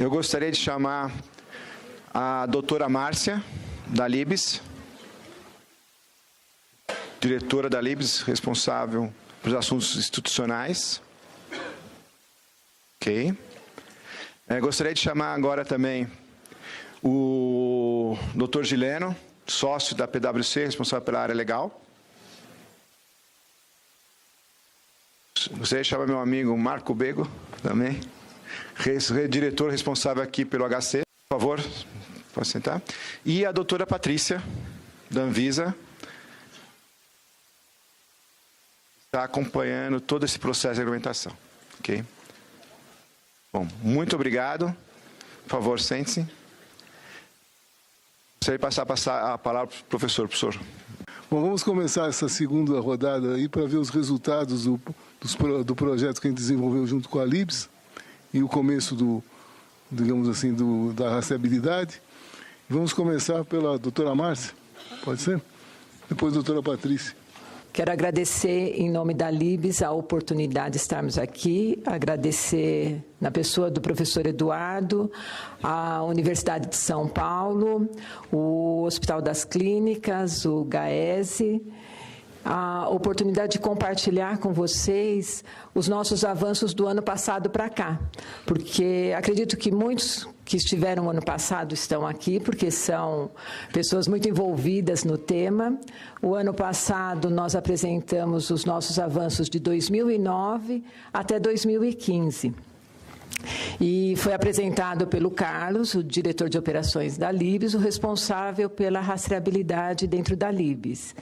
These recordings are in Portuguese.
Eu gostaria de chamar a doutora Márcia, da Libes, diretora da Libes, responsável pelos assuntos institucionais. Ok. Gostaria de chamar agora também o Dr. Gileno, sócio da PwC, responsável pela área legal. Gostaria de chamar meu amigo Marco Bego, também, diretor responsável aqui pelo HC. Por favor, pode sentar. E a doutora Patrícia, da Anvisa, está acompanhando todo esse processo de argumentação. Ok? Bom, muito obrigado. Por favor, sente-se. Gostaria de passar a palavra para o professor. Professor. Bom, vamos começar essa segunda rodada aí para ver os resultados do projeto que a gente desenvolveu junto com a Libes e o começo digamos assim, da rastreabilidade. Vamos começar pela doutora Márcia, pode ser? Depois a doutora Patrícia. Quero agradecer, em nome da Libes, a oportunidade de estarmos aqui, agradecer na pessoa do professor Eduardo, a Universidade de São Paulo, o Hospital das Clínicas, o GAESE, a oportunidade de compartilhar com vocês os nossos avanços do ano passado para cá, porque acredito que muitos que estiveram no ano passado estão aqui, porque são pessoas muito envolvidas no tema. O ano passado nós apresentamos os nossos avanços de 2009 até 2015. E foi apresentado pelo Carlos, o diretor de operações da Libes, o responsável pela rastreabilidade dentro da Libes.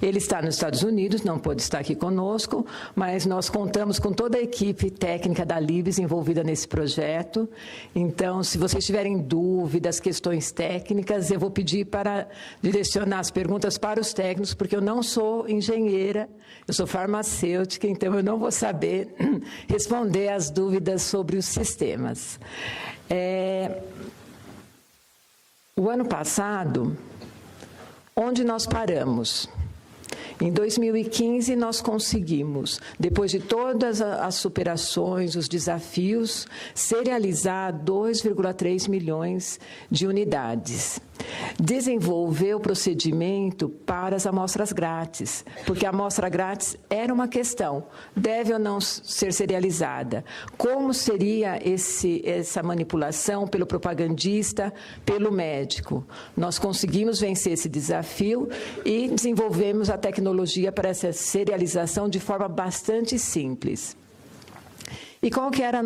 Ele está nos Estados Unidos, não pôde estar aqui conosco, mas nós contamos com toda a equipe técnica da Libes envolvida nesse projeto. Então, se vocês tiverem dúvidas, questões técnicas, eu vou pedir para direcionar as perguntas para os técnicos, porque eu não sou engenheira, eu sou farmacêutica, então eu não vou saber responder às dúvidas sobre os sistemas. O ano passado, onde nós paramos? Em 2015, nós conseguimos, depois de todas as superações, os desafios, serializar 2,3 milhões de unidades. Desenvolver o procedimento para as amostras grátis, porque a amostra grátis era uma questão, deve ou não ser serializada? Como seria essa manipulação pelo propagandista, pelo médico? Nós conseguimos vencer esse desafio e desenvolvemos a tecnologia para essa serialização de forma bastante simples. E qual que era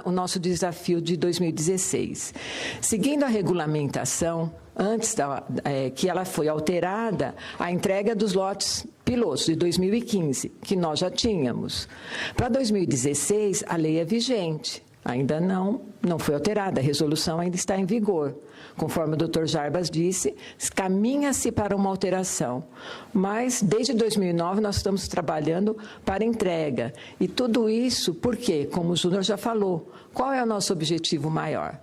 o nosso desafio de 2016? Seguindo a regulamentação, antes que ela foi alterada, a entrega dos lotes pilotos de 2015, que nós já tínhamos. Para 2016, a lei é vigente. Ainda não foi alterada, a resolução ainda está em vigor. Conforme o Dr. Jarbas disse, caminha-se para uma alteração. Mas, desde 2009, nós estamos trabalhando para entrega. E tudo isso, por quê? Como o Júnior já falou, qual é o nosso objetivo maior?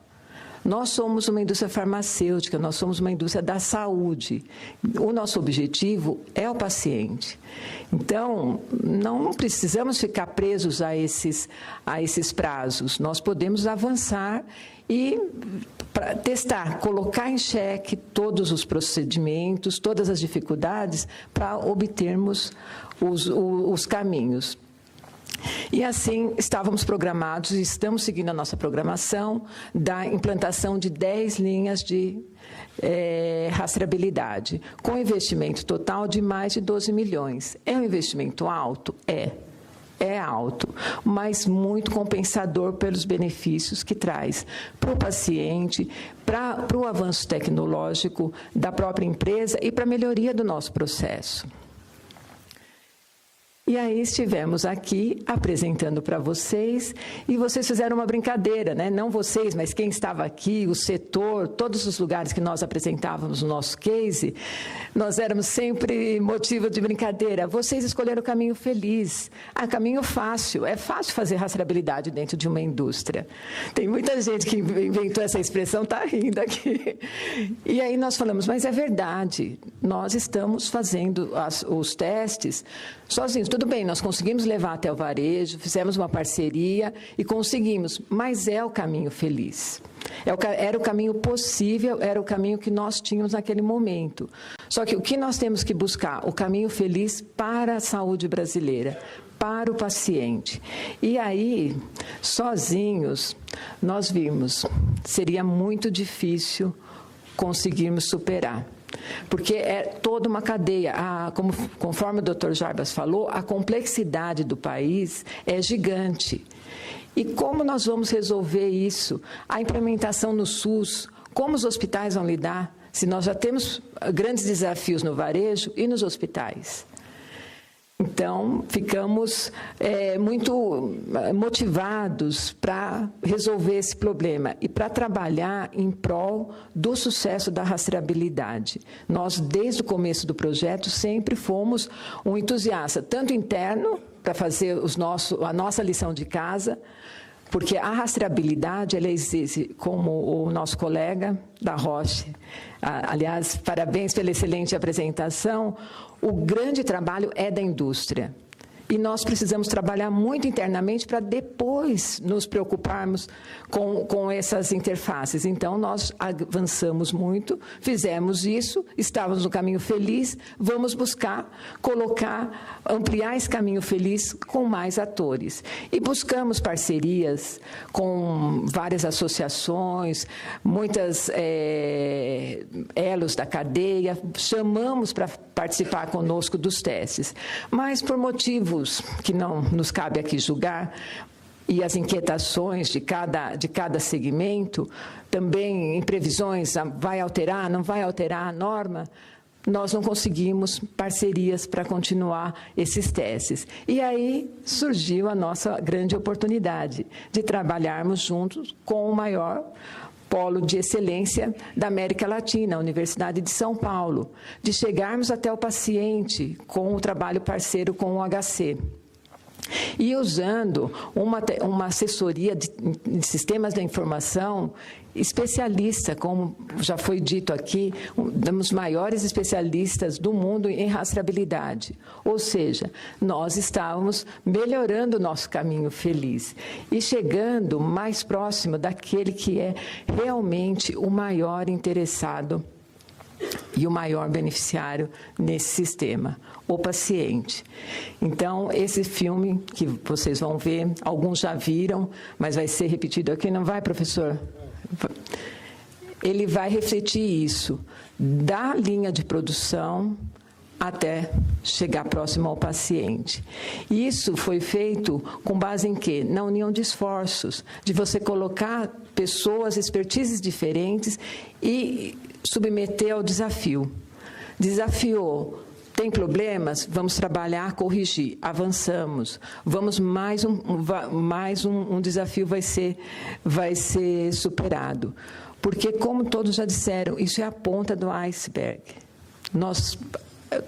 Nós somos uma indústria farmacêutica, nós somos uma indústria da saúde. O nosso objetivo é o paciente. Então, não precisamos ficar presos a esses prazos. Nós podemos avançar e testar, colocar em xeque todos os procedimentos, todas as dificuldades para obtermos os caminhos. E assim, estávamos programados e estamos seguindo a nossa programação da implantação de 10 linhas de rastreabilidade, com investimento total de mais de 12 milhões. É um investimento alto? É alto, mas muito compensador pelos benefícios que traz para o paciente, para o avanço tecnológico da própria empresa e para a melhoria do nosso processo. E aí estivemos aqui apresentando para vocês, e vocês fizeram uma brincadeira, né? Não vocês, mas quem estava aqui, o setor, todos os lugares que nós apresentávamos o nosso case, nós éramos sempre motivo de brincadeira. Vocês escolheram o caminho feliz, caminho fácil. É fácil fazer rastreabilidade dentro de uma indústria. Tem muita gente que inventou essa expressão, está rindo aqui. E aí nós falamos, mas é verdade, nós estamos fazendo os testes sozinhos. tudo bem, nós conseguimos levar até o varejo, fizemos uma parceria e conseguimos, mas é o caminho feliz. Era o caminho possível, era o caminho que nós tínhamos naquele momento. Só que o que nós temos que buscar? O caminho feliz para a saúde brasileira, para o paciente. E aí, sozinhos, nós vimos, seria muito difícil conseguirmos superar. Porque é toda uma cadeia. Conforme o Dr. Jarbas falou, a complexidade do país é gigante. E como nós vamos resolver isso? A implementação no SUS, como os hospitais vão lidar? Se nós já temos grandes desafios no varejo e nos hospitais. Então, ficamos muito motivados para resolver esse problema e para trabalhar em prol do sucesso da rastreabilidade. Nós, desde o começo do projeto, sempre fomos um entusiasta, tanto interno, para fazer a nossa lição de casa, porque a rastreabilidade, ela existe, como o nosso colega da Roche, aliás, parabéns pela excelente apresentação, o grande trabalho é da indústria. E nós precisamos trabalhar muito internamente para depois nos preocuparmos com essas interfaces. Então, nós avançamos muito, fizemos isso, estávamos no caminho feliz, vamos buscar ampliar esse caminho feliz com mais atores. E buscamos parcerias com várias associações, muitas elos da cadeia, chamamos para participar conosco dos testes. Mas, por motivos que não nos cabe aqui julgar, e as inquietações de cada segmento, também em previsões, vai alterar, não vai alterar a norma, nós não conseguimos parcerias para continuar esses testes. E aí surgiu a nossa grande oportunidade de trabalharmos juntos com o maior polo de excelência da América Latina, a Universidade de São Paulo, de chegarmos até o paciente com o trabalho parceiro com o HC. E usando uma assessoria de sistemas da informação especialista, como já foi dito aqui, um dos maiores especialistas do mundo em rastreabilidade. Ou seja, nós estávamos melhorando o nosso caminho feliz e chegando mais próximo daquele que é realmente o maior interessado e o maior beneficiário nesse sistema, o paciente. Então, esse filme que vocês vão ver, alguns já viram, mas vai ser repetido aqui, não vai, professor? Ele vai refletir isso, da linha de produção até chegar próximo ao paciente. E isso foi feito com base em quê? Na união de esforços, de você colocar pessoas, expertises diferentes e submeter ao desafio. Desafiou. Tem problemas? Vamos trabalhar, corrigir. Avançamos. Vamos mais um desafio vai ser superado. Porque, como todos já disseram, isso é a ponta do iceberg.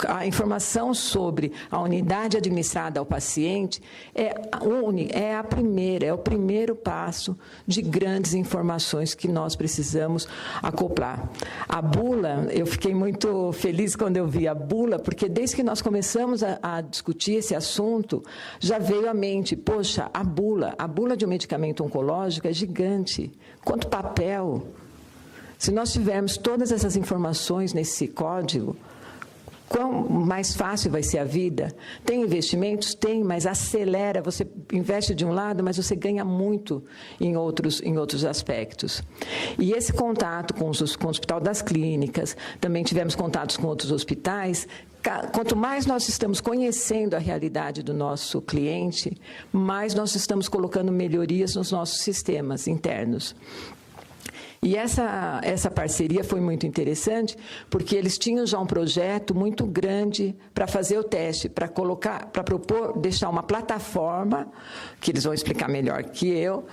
A informação sobre a unidade administrada ao paciente é o primeiro passo de grandes informações que nós precisamos acoplar. A bula, eu fiquei muito feliz quando eu vi a bula, porque desde que nós começamos a discutir esse assunto, já veio à mente, poxa, a bula de um medicamento oncológico é gigante. Quanto papel! Se nós tivermos todas essas informações nesse código, quão mais fácil vai ser a vida? Tem investimentos? Tem, mas acelera. Você investe de um lado, mas você ganha muito em outros aspectos. E esse contato com o Hospital das Clínicas, também tivemos contatos com outros hospitais. Quanto mais nós estamos conhecendo a realidade do nosso cliente, mais nós estamos colocando melhorias nos nossos sistemas internos. E essa parceria foi muito interessante, porque eles tinham já um projeto muito grande para fazer o teste, para propor, deixar uma plataforma, que eles vão explicar melhor que eu,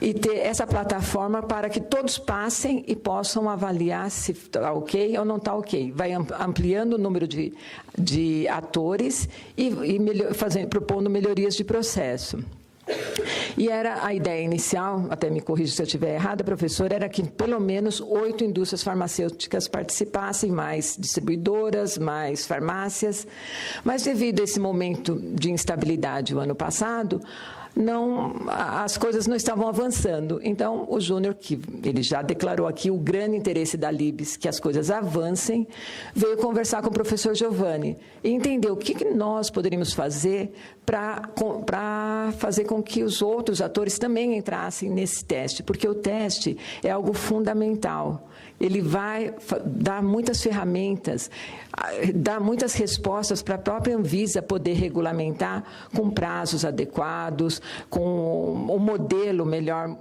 e ter essa plataforma para que todos passem e possam avaliar se está ok ou não está ok. Vai ampliando o número de atores e propondo melhorias de processo. E era a ideia inicial, até me corrija se eu estiver errada, professor, era que pelo menos 8 indústrias farmacêuticas participassem, mais distribuidoras, mais farmácias, mas devido a esse momento de instabilidade o ano passado, as coisas não estavam avançando. Então, o Júnior, que ele já declarou aqui o grande interesse da Libes, que as coisas avancem, veio conversar com o professor Giovanni e entender o que nós poderíamos fazer para fazer com que os outros atores também entrassem nesse teste, porque o teste é algo fundamental. Ele vai dar muitas ferramentas, dar muitas respostas para a própria Anvisa poder regulamentar com prazos adequados, com um modelo melhor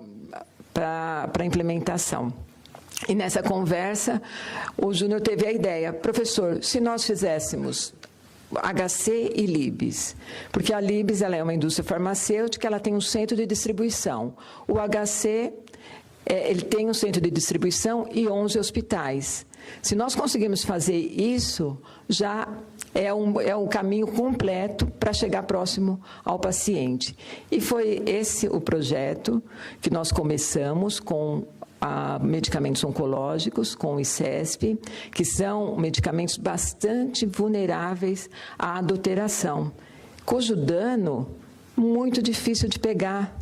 para a implementação. E nessa conversa, o Júnior teve a ideia, professor, se nós fizéssemos HC e Libes, porque a Libes ela é uma indústria farmacêutica, ela tem um centro de distribuição. O HC ele tem um centro de distribuição e 11 hospitais. Se nós conseguirmos fazer isso, já é um caminho completo para chegar próximo ao paciente. E foi esse o projeto que nós começamos com medicamentos oncológicos, com o ICESP, que são medicamentos bastante vulneráveis à adulteração, cujo dano muito difícil de pegar.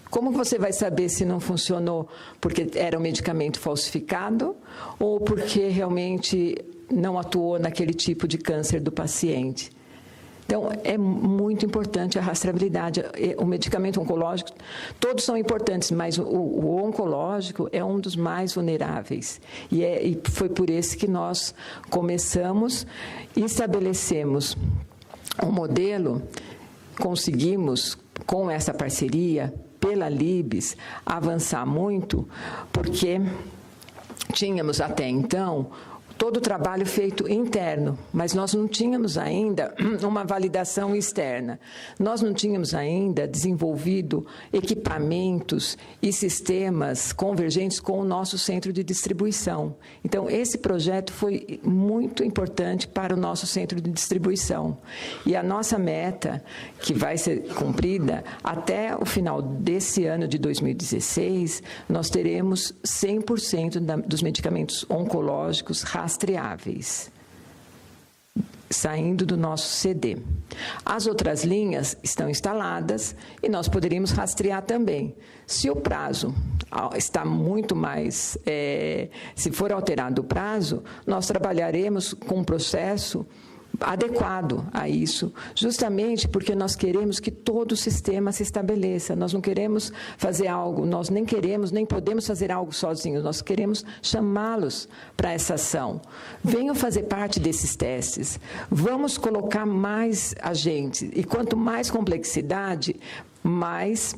Como você vai saber se não funcionou porque era um medicamento falsificado ou porque realmente não atuou naquele tipo de câncer do paciente? Então, é muito importante a rastreabilidade. O medicamento oncológico, todos são importantes, mas o oncológico é um dos mais vulneráveis. E foi por esse que nós começamos e estabelecemos um modelo, conseguimos, com essa parceria, pela Libes, avançar muito, porque tínhamos até então todo o trabalho feito interno, mas nós não tínhamos ainda uma validação externa. Nós não tínhamos ainda desenvolvido equipamentos e sistemas convergentes com o nosso centro de distribuição. Então, esse projeto foi muito importante para o nosso centro de distribuição. E a nossa meta, que vai ser cumprida até o final desse ano de 2016, nós teremos 100% dos medicamentos oncológicos rastreáveis, saindo do nosso CD. As outras linhas estão instaladas e nós poderíamos rastrear também. Se o prazo está muito mais, se for alterado o prazo, nós trabalharemos com um processo adequado a isso, justamente porque nós queremos que todo o sistema se estabeleça. Nós não queremos fazer algo, nós nem queremos, nem podemos fazer algo sozinhos, nós queremos chamá-los para essa ação. Venham fazer parte desses testes, vamos colocar mais agentes, e quanto mais complexidade, mais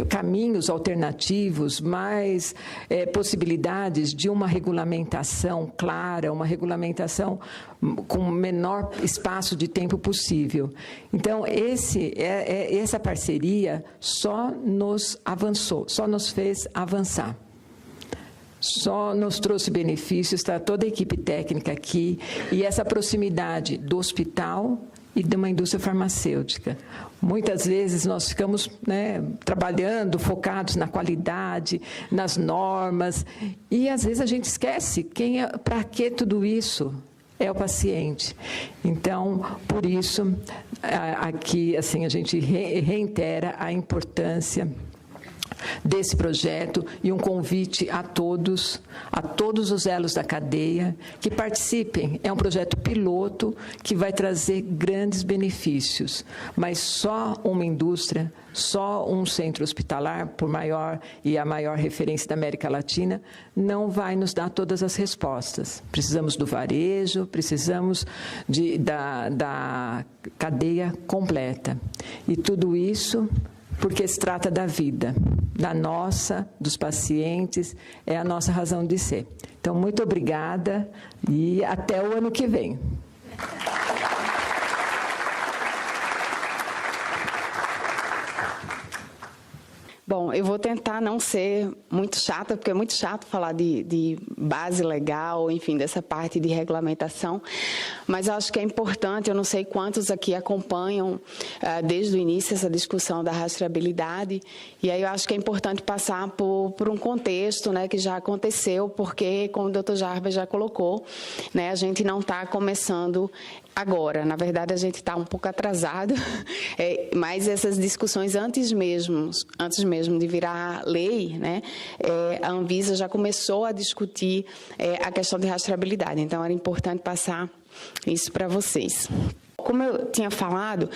caminhos alternativos, mais possibilidades de uma regulamentação clara, uma regulamentação com o menor espaço de tempo possível. Então, essa parceria só nos avançou, só nos fez avançar. Só nos trouxe benefícios, está toda a equipe técnica aqui, e essa proximidade do hospital e de uma indústria farmacêutica. Muitas vezes nós ficamos trabalhando, focados na qualidade, nas normas, e às vezes a gente esquece para que tudo isso é o paciente. Então, por isso, aqui assim, a gente reitera a importância desse projeto e um convite a todos os elos da cadeia que participem. É um projeto piloto que vai trazer grandes benefícios, mas só uma indústria, só um centro hospitalar, por maior e a maior referência da América Latina, não vai nos dar todas as respostas. Precisamos do varejo, precisamos da cadeia completa. E tudo isso porque se trata da vida, da nossa, dos pacientes, é a nossa razão de ser. Então, muito obrigada e até o ano que vem. Bom, eu vou tentar não ser muito chata, porque é muito chato falar de base legal, enfim, dessa parte de regulamentação, mas eu acho que é importante, eu não sei quantos aqui acompanham desde o início essa discussão da rastreabilidade, e aí eu acho que é importante passar por um contexto, né, que já aconteceu, porque, como o Dr. Jarbas já colocou, né, a gente não está começando agora, na verdade a gente está um pouco atrasado, mas essas discussões antes mesmo de virar lei, né, a Anvisa já começou a discutir a questão de rastreabilidade, então era importante passar isso para vocês. Como eu tinha falado,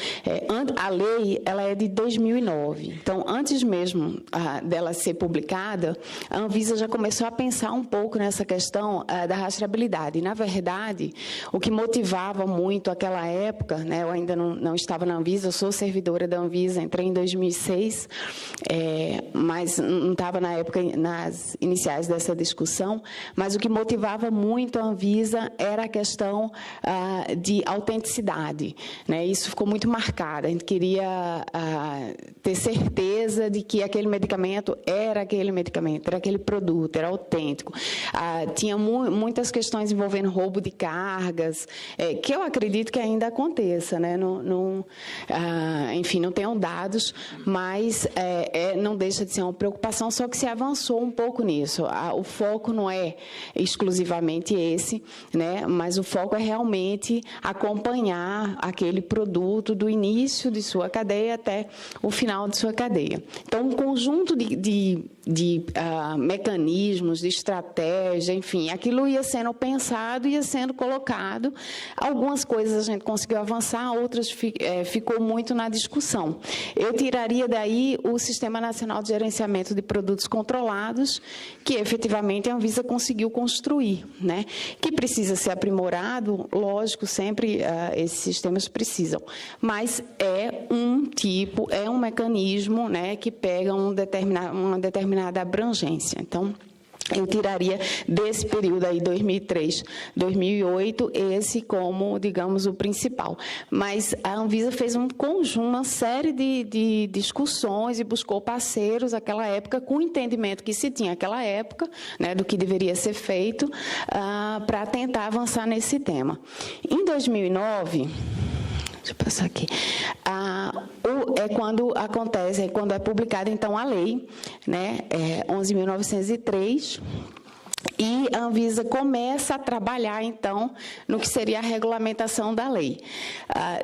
a lei ela é de 2009. Então, antes mesmo dela ser publicada, a Anvisa já começou a pensar um pouco nessa questão da rastreabilidade. E, na verdade, o que motivava muito aquela época, né, eu ainda não estava na Anvisa, eu sou servidora da Anvisa, entrei em 2006, mas não estava na época, nas iniciais dessa discussão, mas o que motivava muito a Anvisa era a questão de autenticidade. Né? Isso ficou muito marcado. A gente queria ter certeza de que aquele medicamento era aquele produto, era autêntico. Tinha muitas questões envolvendo roubo de cargas, que eu acredito que ainda aconteça. Né? Enfim, não tenho dados, mas não deixa de ser uma preocupação, só que se avançou um pouco nisso. O foco não é exclusivamente esse, né? Mas o foco é realmente acompanhar aquele produto do início de sua cadeia até o final de sua cadeia. Então, um conjunto de mecanismos, de estratégia, enfim, aquilo ia sendo pensado, ia sendo colocado. Algumas coisas a gente conseguiu avançar, outras ficou muito na discussão. Eu tiraria daí o Sistema Nacional de Gerenciamento de Produtos Controlados, que efetivamente a Anvisa conseguiu construir, né? Que precisa ser aprimorado, lógico, sempre esses sistemas precisam, mas é um mecanismo, né, que pega uma determinada abrangência. Então, eu tiraria desse período aí, 2003, 2008, esse como, digamos, o principal. Mas a Anvisa fez uma série de discussões e buscou parceiros naquela época, com o entendimento que se tinha naquela época, né, do que deveria ser feito, para tentar avançar nesse tema. Em 2009... Deixa eu passar aqui. Quando é publicada, então, a lei, né, 11.903, e a Anvisa começa a trabalhar, então, no que seria a regulamentação da lei.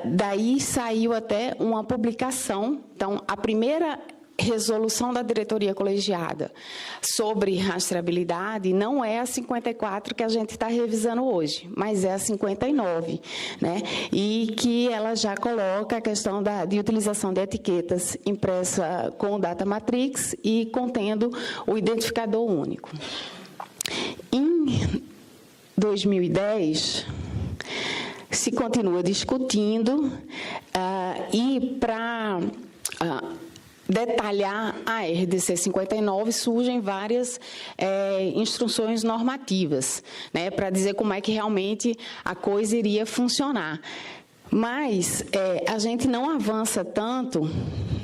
Daí saiu até uma publicação, então, a primeira resolução da diretoria colegiada sobre rastreabilidade não é a 54 que a gente está revisando hoje, mas é a 59, né? E que ela já coloca a questão de utilização de etiquetas impressa com data matrix e contendo o identificador único. Em 2010, se continua discutindo e para detalhar a RDC 59, surgem várias instruções normativas, né, para dizer como é que realmente a coisa iria funcionar. Mas a gente não avança tanto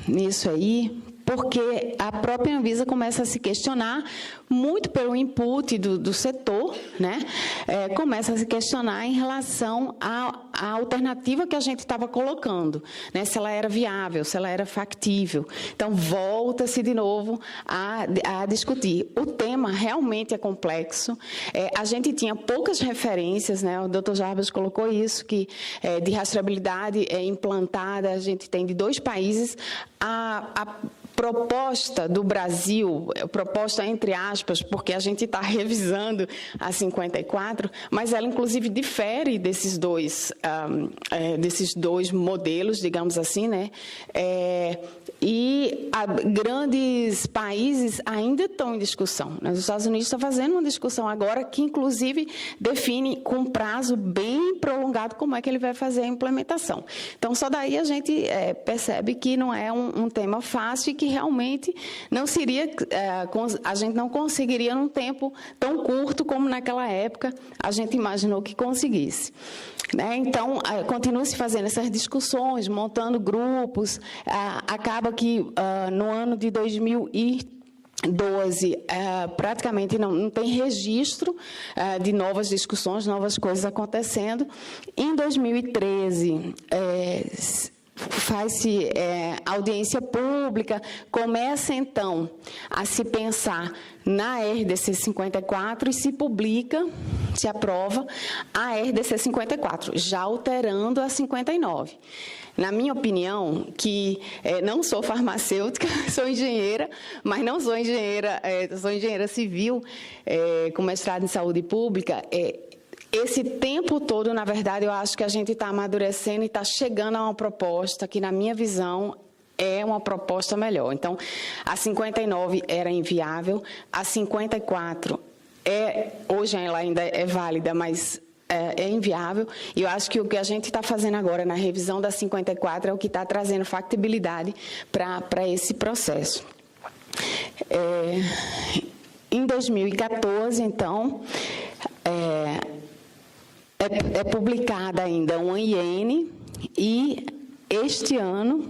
nisso aí, porque a própria Anvisa começa a se questionar, muito pelo input do setor, né? Começa a se questionar em relação à alternativa que a gente estava colocando, né? Se ela era viável, se ela era factível. Então, volta-se de novo a discutir. O tema realmente é complexo. A gente tinha poucas referências, né? O Dr. Jarbas colocou isso, que de rastreabilidade implantada, a gente tem de 2 países. A proposta do Brasil, proposta entre aspas, porque a gente está revisando a 54, mas ela, inclusive, difere desses dois modelos, digamos assim, né? E grandes países ainda estão em discussão. Os Estados Unidos estão fazendo uma discussão agora que, inclusive, define com prazo bem prolongado como é que ele vai fazer a implementação. Então, só daí a gente percebe que não é um tema fácil e que realmente não seria, a gente não conseguiria num tempo tão curto como naquela época a gente imaginou que conseguisse. né? Então, continua-se fazendo essas discussões, montando grupos. Acaba que, no ano de 2012, praticamente não tem registro de novas discussões, novas coisas acontecendo. Em 2013, faz-se audiência pública, começa, então, a se pensar na RDC 54 e se publica, se aprova a RDC 54, já alterando a 59. Na minha opinião, que não sou farmacêutica, sou engenheira, mas não sou engenheira, sou engenheira civil, com mestrado em saúde pública. Esse tempo todo, na verdade, eu acho que a gente está amadurecendo e está chegando a uma proposta que, na minha visão, é uma proposta melhor. Então, a 59 era inviável, a 54 hoje ela ainda é válida, mas é inviável. E eu acho que o que a gente está fazendo agora na revisão da 54 é o que está trazendo factibilidade para esse processo. Em 2014, então, é publicada ainda uma IN e, este ano,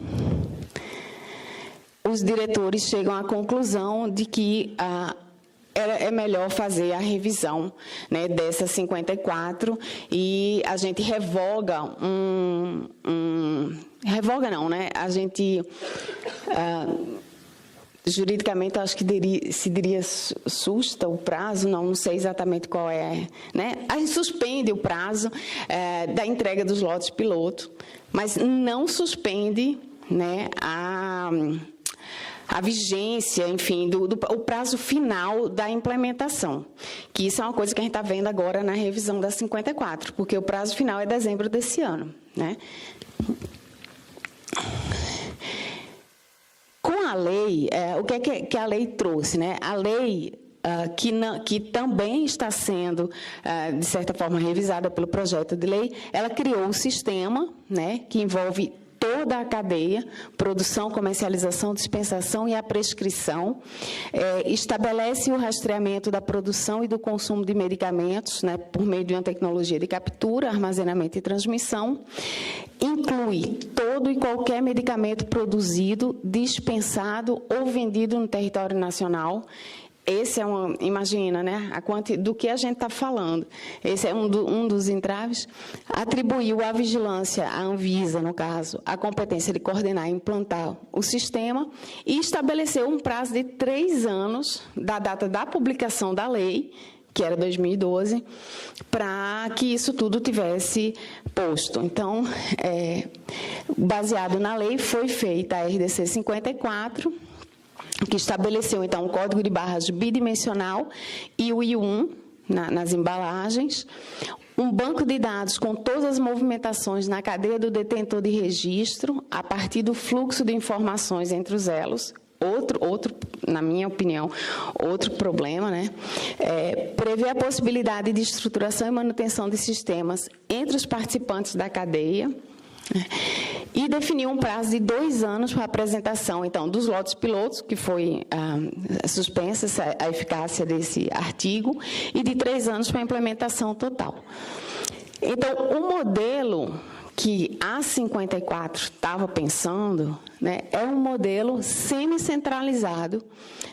os diretores chegam à conclusão de que é melhor fazer a revisão, né, dessa 54 e a gente revoga revoga não, né? A gente juridicamente, acho que se diria susta o prazo, não sei exatamente qual é, né? A gente suspende o prazo da entrega dos lotes piloto, mas não suspende, né, a vigência, enfim, o prazo final da implementação, que isso é uma coisa que a gente está vendo agora na revisão da 54, porque o prazo final é dezembro desse ano, né? Com a lei, o que é que a lei trouxe, né? A lei que também está sendo, de certa forma, revisada pelo projeto de lei, ela criou um sistema, né, que envolve toda a cadeia, produção, comercialização, dispensação e a prescrição, estabelece o rastreamento da produção e do consumo de medicamentos, né, por meio de uma tecnologia de captura, armazenamento e transmissão, inclui todo e qualquer medicamento produzido, dispensado ou vendido no território nacional. Esse imagina, né, do que a gente está falando. Esse é um dos entraves. Atribuiu à vigilância, à Anvisa, no caso, a competência de coordenar e implantar o sistema e estabeleceu um prazo de 3 anos da data da publicação da lei, que era 2012, para que isso tudo tivesse posto. Então, baseado na lei, foi feita a RDC 54, que estabeleceu, então, o código de barras bidimensional e o I1 nas embalagens, um banco de dados com todas as movimentações na cadeia do detentor de registro, a partir do fluxo de informações entre os elos, outro, na minha opinião, outro problema, né? Prevê a possibilidade de estruturação e manutenção de sistemas entre os participantes da cadeia, e definiu um prazo de 2 anos para a apresentação, então, dos lotes pilotos, que foi suspensa a eficácia desse artigo, e de 3 anos para a implementação total. Então, o modelo que a 54 estava pensando, né, é um modelo semi-centralizado,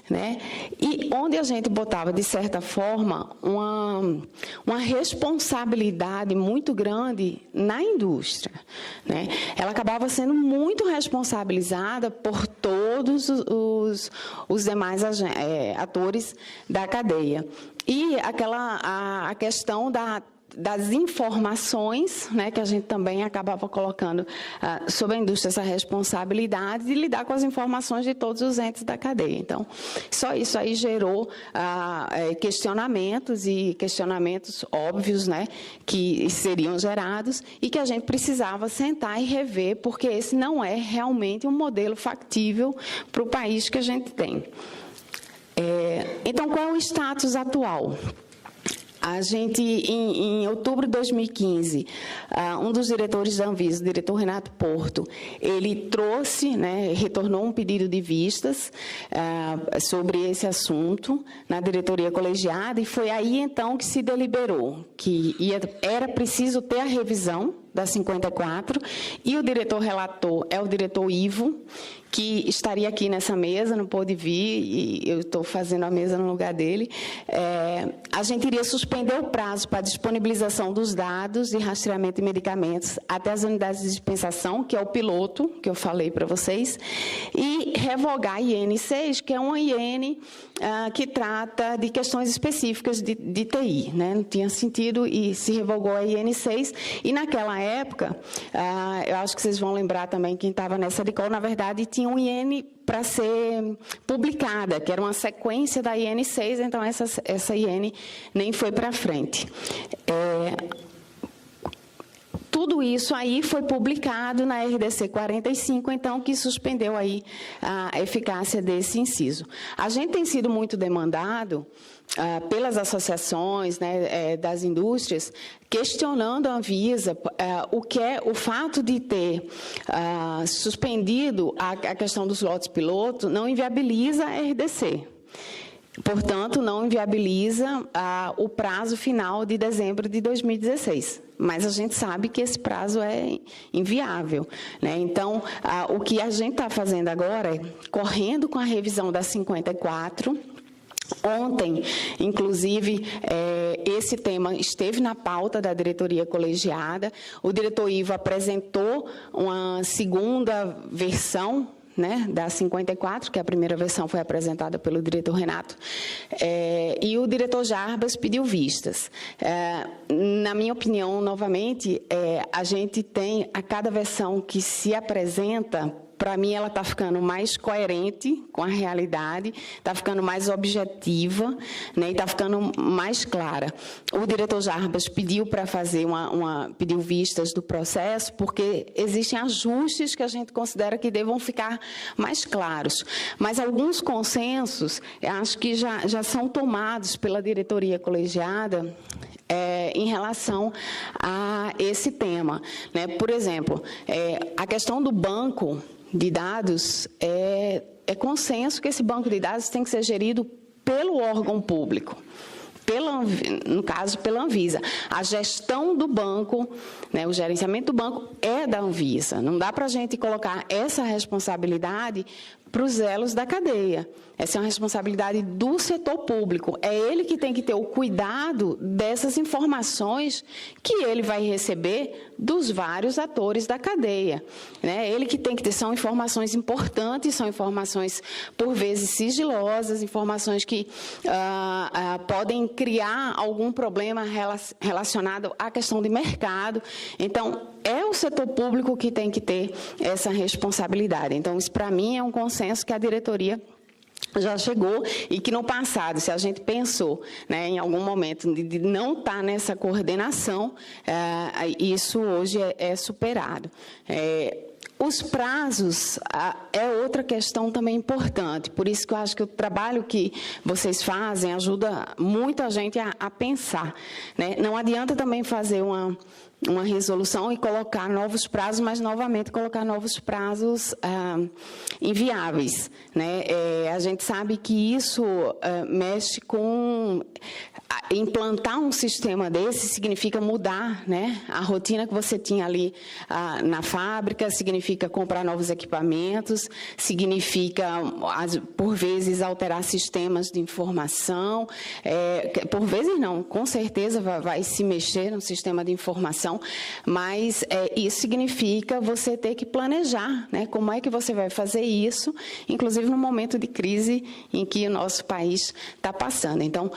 né, e onde a gente botava, de certa forma, uma responsabilidade muito grande na indústria, né? Ela acabava sendo muito responsabilizada por todos os demais atores da cadeia. E a questão das informações, né, que a gente também acabava colocando sobre a indústria, essa responsabilidade de lidar com as informações de todos os entes da cadeia. Então, só isso aí gerou questionamentos óbvios, né, que seriam gerados e que a gente precisava sentar e rever, porque esse não é realmente um modelo factível para o país que a gente tem. Então, qual é o status atual? A gente, em outubro de 2015, um dos diretores da Anvisa, o diretor Renato Porto, ele trouxe, retornou um pedido de vistas sobre esse assunto na diretoria colegiada, e foi aí, então, que se deliberou que era preciso ter a revisão da 54, e o diretor relator é o diretor Ivo, que estaria aqui nessa mesa, não pôde vir, e eu estou fazendo a mesa no lugar dele. A gente iria suspender o prazo para a disponibilização dos dados de rastreamento de medicamentos até as unidades de dispensação, que é o piloto, que eu falei para vocês, e revogar a IN 6, que é uma IN que trata de questões específicas de TI. Não tinha sentido, e se revogou a IN 6, e naquela época, eu acho que vocês vão lembrar também, quem estava nessa de call, na verdade, tinha um IN para ser publicada, que era uma sequência da IN 6, então essa IN nem foi para frente. Tudo isso aí foi publicado na RDC 45, então, que suspendeu aí a eficácia desse inciso. A gente tem sido muito demandado pelas associações das indústrias, questionando a Anvisa o fato de ter suspendido a questão dos lotes piloto não inviabiliza a RDC. Portanto, não inviabiliza o prazo final de dezembro de 2016. Mas a gente sabe que esse prazo é inviável. Então, o que a gente está fazendo agora é correndo com a revisão da 54. Ontem, inclusive, esse tema esteve na pauta da diretoria colegiada. O diretor Ivo apresentou uma segunda versão da 54, que a primeira versão foi apresentada pelo diretor Renato, e o diretor Jarbas pediu vistas. Na minha opinião, novamente, a gente tem, a cada versão que se apresenta, para mim, ela está ficando mais coerente com a realidade, está ficando mais objetiva, e está ficando mais clara. O diretor Jarbas pediu para fazer pediu vistas do processo, porque existem ajustes que a gente considera que devam ficar mais claros. Mas alguns consensos, acho que já são tomados pela diretoria colegiada, em relação a esse tema. Por exemplo, a questão do banco de dados, é consenso que esse banco de dados tem que ser gerido pelo órgão público, no caso, pela Anvisa. A gestão do banco, o gerenciamento do banco é da Anvisa. Não dá para a gente colocar essa responsabilidade para os elos da cadeia. Essa é uma responsabilidade do setor público. É ele que tem que ter o cuidado dessas informações que ele vai receber dos vários atores da cadeia. Ele que tem que ter, são informações importantes, são informações, por vezes, sigilosas, informações que podem criar algum problema relacionado à questão de mercado. Então, é o setor público que tem que ter essa responsabilidade. Então, isso, para mim, é um consenso que a diretoria já chegou, e que no passado, se a gente pensou em algum momento de não estar nessa coordenação, isso hoje é superado. Os prazos é outra questão também importante, por isso que eu acho que o trabalho que vocês fazem ajuda muito a gente a pensar. Não adianta também fazer uma resolução e colocar novos prazos, mas, novamente, colocar novos prazos inviáveis. A gente sabe que isso mexe com... Implantar um sistema desse significa mudar a rotina que você tinha ali na fábrica, significa comprar novos equipamentos, significa, por vezes, alterar sistemas de informação. Por vezes, não, com certeza vai se mexer no sistema de informação, mas isso significa você ter que planejar, como é que você vai fazer isso, inclusive no momento de crise em que o nosso país está passando. Então,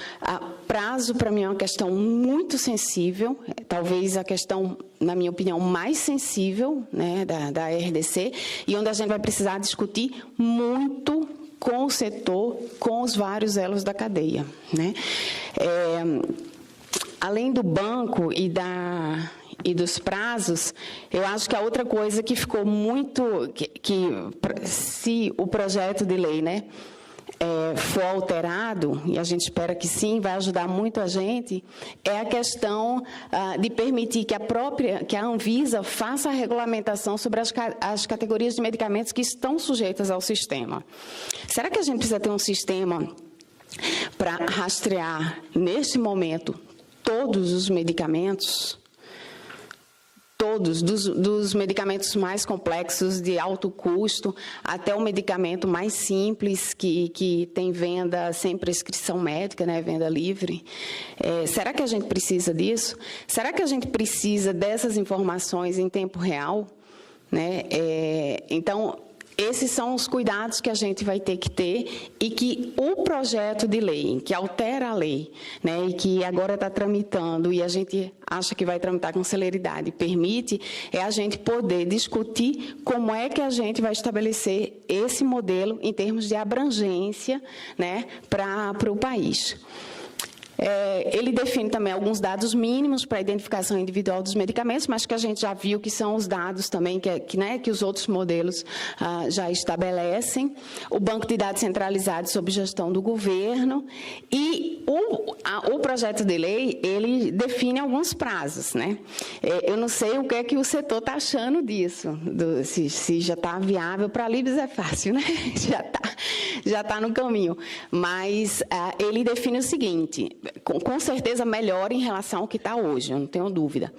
prazo, para mim, é uma questão muito sensível, talvez a questão, na minha opinião, mais sensível da RDC, e onde a gente vai precisar discutir muito com o setor, com os vários elos da cadeia. Além do banco e dos prazos, eu acho que a outra coisa que ficou muito... se o projeto de lei for alterado, e a gente espera que sim, vai ajudar muito a gente, é a questão de permitir que a Anvisa faça a regulamentação sobre as categorias de medicamentos que estão sujeitas ao sistema. Será que a gente precisa ter um sistema para rastrear, neste momento, todos os medicamentos? Todos, dos medicamentos mais complexos, de alto custo, até o medicamento mais simples, que tem venda sem prescrição médica, né, venda livre. Será que a gente precisa disso? Será que a gente precisa dessas informações em tempo real? Né? Então, esses são os cuidados que a gente vai ter que ter e que o projeto de lei, que altera a lei, né, e que agora está tramitando e a gente acha que vai tramitar com celeridade, permite, a gente poder discutir como é que a gente vai estabelecer esse modelo em termos de abrangência, né, para o país. Ele define também alguns dados mínimos para a identificação individual dos medicamentos, mas que a gente já viu que são os dados também que os outros modelos já estabelecem. O banco de dados centralizado sob gestão do governo. E o projeto de lei, ele define alguns prazos, né? Eu não sei o que é que o setor está achando disso, se já está viável. Para a Libs é fácil, né? Já está no caminho. Mas ele define o seguinte: com certeza melhor em relação ao que está hoje, eu não tenho dúvida.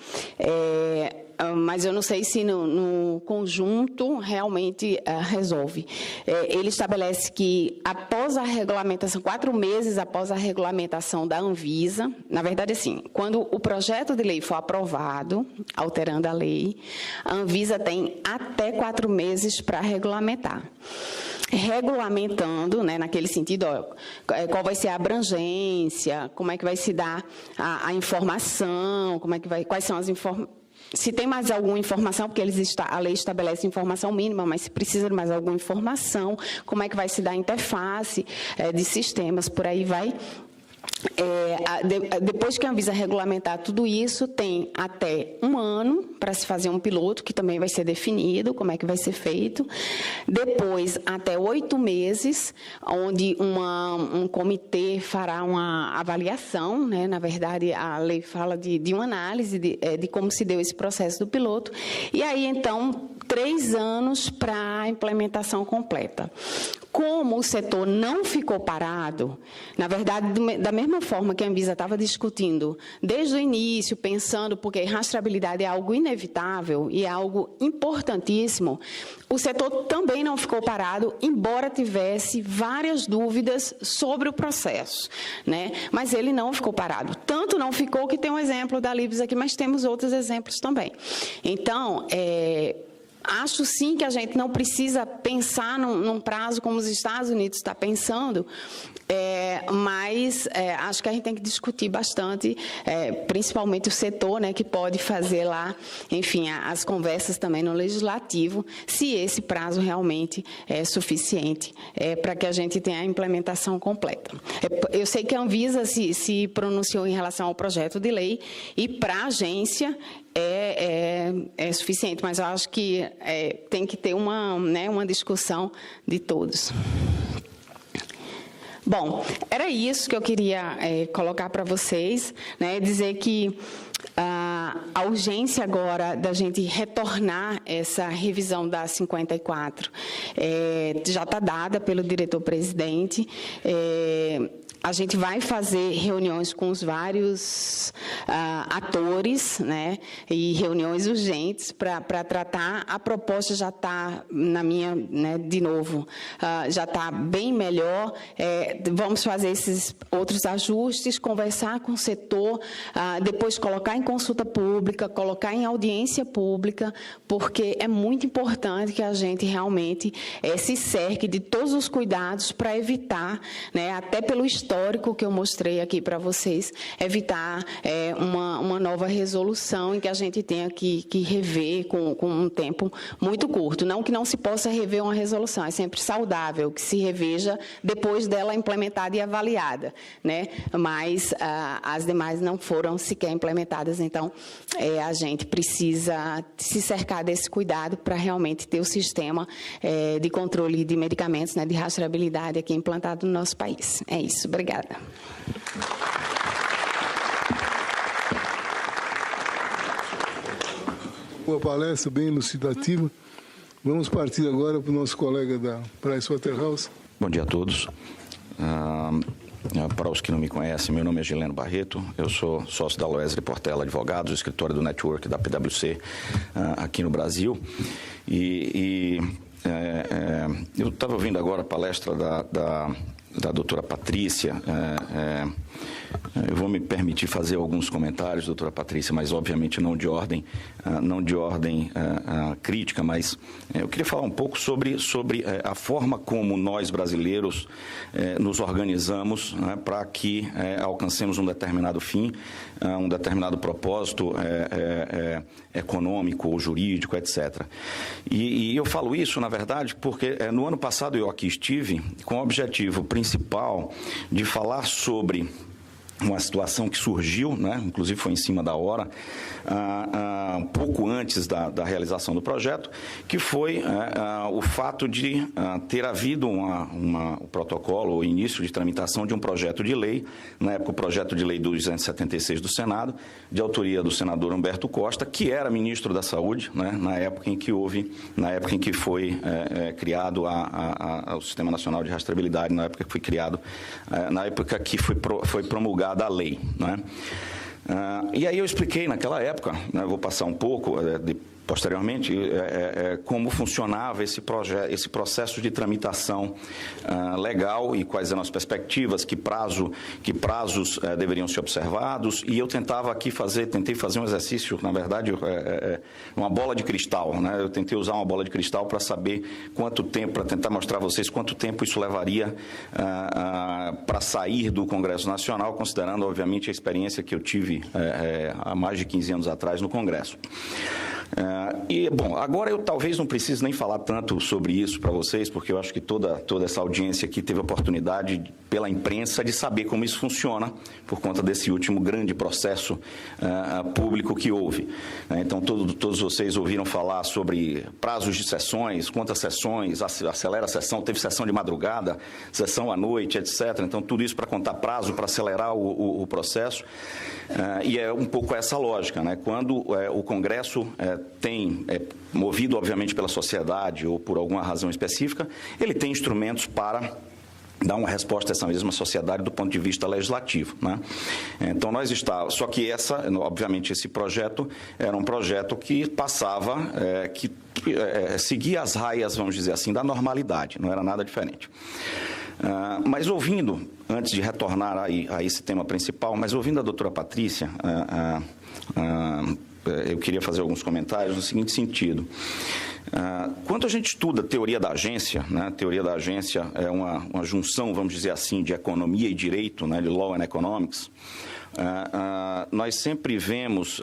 Mas eu não sei se no conjunto realmente resolve. Ele estabelece que após a regulamentação, 4 meses após a regulamentação da Anvisa, na verdade, assim, quando o projeto de lei for aprovado, alterando a lei, a Anvisa tem até 4 meses para regulamentar. Regulamentando, né, naquele sentido, qual vai ser a abrangência, como é que vai se dar a informação, quais são as informações. Se tem mais alguma informação, porque a lei estabelece informação mínima, mas se precisa de mais alguma informação, como é que vai se dar a interface de sistemas, por aí vai. Depois que a Anvisa regulamentar tudo isso, tem até 1 ano para se fazer um piloto, que também vai ser definido, como é que vai ser feito. Depois, até 8 meses, onde um comitê fará uma avaliação, né? Na verdade, a lei fala de uma análise de como se deu esse processo do piloto. E aí, então, 3 anos para a implementação completa. Como o setor não ficou parado, na verdade, da mesma forma que a Anvisa estava discutindo desde o início, pensando, porque rastreabilidade é algo inevitável e é algo importantíssimo, o setor também não ficou parado, embora tivesse várias dúvidas sobre o processo, né? Mas ele não ficou parado. Tanto não ficou que tem um exemplo da Libs aqui, mas temos outros exemplos também. Então, acho sim que a gente não precisa pensar num prazo como os Estados Unidos estão pensando, mas acho que a gente tem que discutir bastante, principalmente o setor, né, que pode fazer lá, enfim, as conversas também no legislativo, se esse prazo realmente é suficiente para que a gente tenha a implementação completa. Eu sei que a Anvisa se pronunciou em relação ao projeto de lei e para a agência é suficiente, mas eu acho que tem que ter uma discussão de todos. Bom, era isso que eu queria colocar para vocês, né, dizer que a urgência agora da gente retornar essa revisão da 54 já está dada pelo diretor-presidente. A gente vai fazer reuniões com os vários atores, né, e reuniões urgentes para tratar. A proposta já está, na minha, né, de novo, já está bem melhor. Vamos fazer esses outros ajustes, conversar com o setor, depois colocar em consulta pública, colocar em audiência pública, porque é muito importante que a gente realmente se cerque de todos os cuidados para evitar, né, até pelo Estado, histórico que eu mostrei aqui para vocês, evitar uma nova resolução em que a gente tenha que rever com um tempo muito curto. Não que não se possa rever uma resolução, é sempre saudável que se reveja depois dela implementada e avaliada, né? Mas as demais não foram sequer implementadas, então a gente precisa se cercar desse cuidado para realmente ter o sistema de controle de medicamentos, né, de rastreabilidade aqui implantado no nosso país. É isso, obrigada. Uma palestra bem elucidativa. Vamos partir agora para o nosso colega da Pricewaterhouse. Bom dia a todos. Para os que não me conhecem, meu nome é Gileno Barreto, eu sou sócio da Loesley Portela Advogados, escritório do Network da PwC aqui no Brasil. Eu estava ouvindo agora a palestra da doutora Patrícia. Eu vou me permitir fazer alguns comentários, doutora Patrícia, mas obviamente não de ordem crítica, mas eu queria falar um pouco sobre a forma como nós brasileiros nos organizamos, né, para que alcancemos um determinado fim, um determinado propósito econômico ou jurídico, etc. E eu falo isso, na verdade, porque no ano passado eu aqui estive com o objetivo principal de falar sobre uma situação que surgiu, né, inclusive foi em cima da hora, um pouco antes da realização do projeto, que foi o fato de ter havido o protocolo, o início de tramitação de um projeto de lei, na época o projeto de lei 276 do Senado, de autoria do senador Humberto Costa, que era ministro da Saúde, né, na época em que foi criado o Sistema Nacional de Rastreabilidade, na época que foi criado, na época que foi promulgado da lei, né? E aí eu expliquei naquela época, né, vou passar um pouco posteriormente, como funcionava esse processo de tramitação legal e quais eram as perspectivas, que prazos deveriam ser observados, e eu tentei fazer um exercício, na verdade, uma bola de cristal, né? Eu tentei usar uma bola de cristal para saber quanto tempo, para tentar mostrar a vocês quanto tempo isso levaria para sair do Congresso Nacional, considerando, obviamente, a experiência que eu tive há mais de 15 anos atrás no Congresso. Bom, agora eu talvez não precise nem falar tanto sobre isso para vocês, porque eu acho que toda essa audiência aqui teve a oportunidade, pela imprensa, de saber como isso funciona, por conta desse último grande processo público que houve. Então, todos vocês ouviram falar sobre prazos de sessões, quantas sessões, acelera a sessão, teve sessão de madrugada, sessão à noite, etc. Então, tudo isso para contar prazo, para acelerar o processo. E é um pouco essa lógica, né? Quando o Congresso movido, obviamente, pela sociedade ou por alguma razão específica, ele tem instrumentos para dar uma resposta a essa mesma sociedade do ponto de vista legislativo, né? Então, só que obviamente, esse projeto era um projeto que passava, seguia as raias, vamos dizer assim, da normalidade, não era nada diferente. Mas ouvindo, antes de retornar a esse tema principal, mas ouvindo a doutora Patrícia, eu queria fazer alguns comentários no seguinte sentido. Quando a gente estuda teoria da agência, né, teoria da agência é uma junção, vamos dizer assim, de economia e direito, né, de law and economics, nós sempre vemos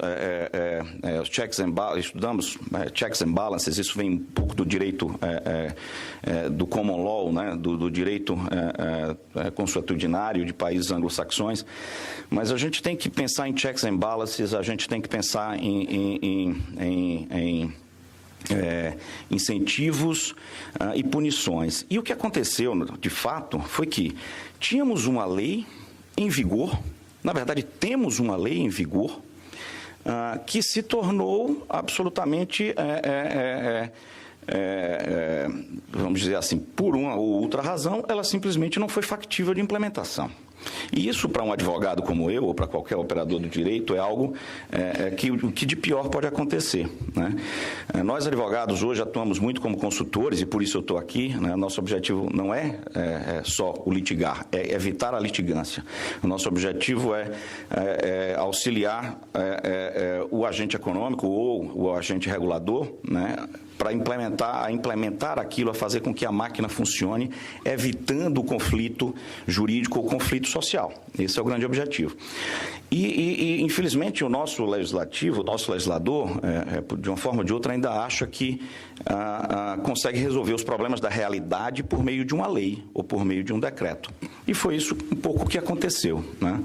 os checks and balances, estudamos checks and balances, isso vem um pouco do direito do common law, né, do direito consuetudinário de países anglo-saxões, mas a gente tem que pensar em checks and balances, a gente tem que pensar em incentivos e punições. E o que aconteceu, de fato, foi que tínhamos uma lei em vigor. Na verdade, temos uma lei em vigor que se tornou absolutamente, vamos dizer assim, por uma ou outra razão, ela simplesmente não foi factível de implementação. E isso, para um advogado como eu, ou para qualquer operador do direito, é algo que de pior pode acontecer, né? Nós, advogados, hoje atuamos muito como consultores, e por isso eu estou aqui, né? Nosso objetivo não é só o litigar, é evitar a litigância. O nosso objetivo é auxiliar o agente econômico ou o agente regulador, né, para implementar aquilo, a fazer com que a máquina funcione, evitando o conflito jurídico ou conflito social. Esse é o grande objetivo. E infelizmente, o nosso legislativo, o nosso legislador, de uma forma ou de outra, ainda acha que consegue resolver os problemas da realidade por meio de uma lei ou por meio de um decreto. E foi isso um pouco o que aconteceu, né?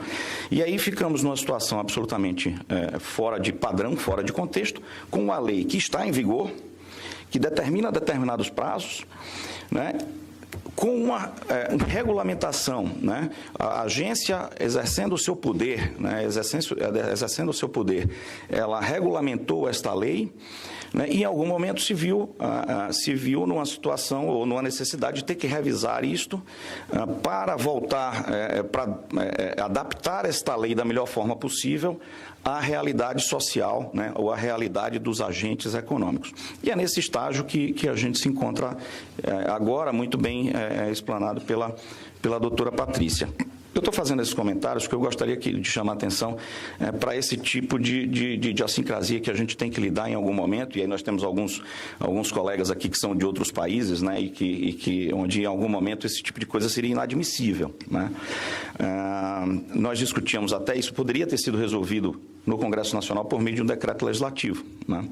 E aí ficamos numa situação absolutamente fora de padrão, fora de contexto, com uma lei que está em vigor, que determina determinados prazos, né, com uma regulamentação, né, a agência exercendo o seu poder, né, exercendo o seu poder, ela regulamentou esta lei, né, e em algum momento se viu numa situação ou numa necessidade de ter que revisar isto para voltar, para adaptar esta lei da melhor forma possível à realidade social, né, ou à realidade dos agentes econômicos. E é nesse estágio que a gente se encontra agora, muito bem explanado pela doutora Patrícia. Eu estou fazendo esses comentários porque eu gostaria de chamar a atenção para esse tipo de idiosincrasia que a gente tem que lidar em algum momento, e aí nós temos alguns colegas aqui que são de outros países, né, e onde em algum momento esse tipo de coisa seria inadmissível, né? Nós discutíamos até isso, poderia ter sido resolvido no Congresso Nacional por meio de um decreto legislativo, né?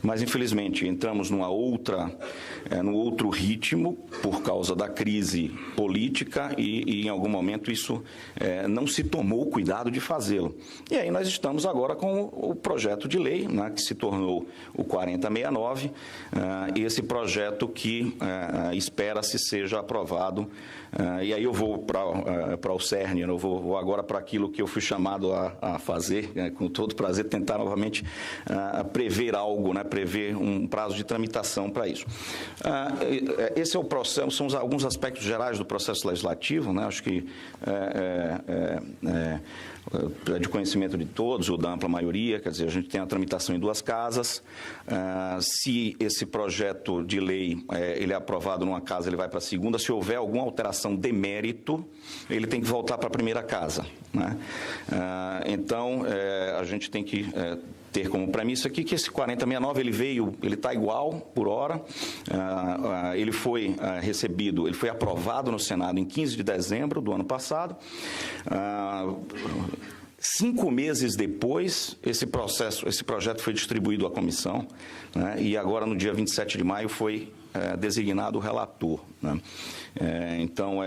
Mas, infelizmente, entramos num outro ritmo por causa da crise política e em algum momento, isso não se tomou o cuidado de fazê-lo. E aí nós estamos agora com o projeto de lei, né, que se tornou o 4069, e esse projeto que espera-se seja aprovado. E aí eu vou para o cerne, eu vou agora para aquilo que eu fui chamado a fazer, com todo prazer, tentar novamente prever algo, né, prever um prazo de tramitação para isso. Esse é o processo, são alguns aspectos gerais do processo legislativo, né, acho que de conhecimento de todos, ou da ampla maioria, quer dizer, a gente tem a tramitação em duas casas. Se esse projeto de lei ele é aprovado numa casa, ele vai para a segunda. Se houver alguma alteração de mérito, ele tem que voltar para a primeira casa, né? Então, a gente tem que ter como premissa aqui que esse 4069 ele está igual por hora, ele foi recebido, ele foi aprovado no Senado em 15 de dezembro do ano passado. 5 meses depois, esse projeto foi distribuído à comissão, né, e agora no dia 27 de maio foi designado o relator, né? Então,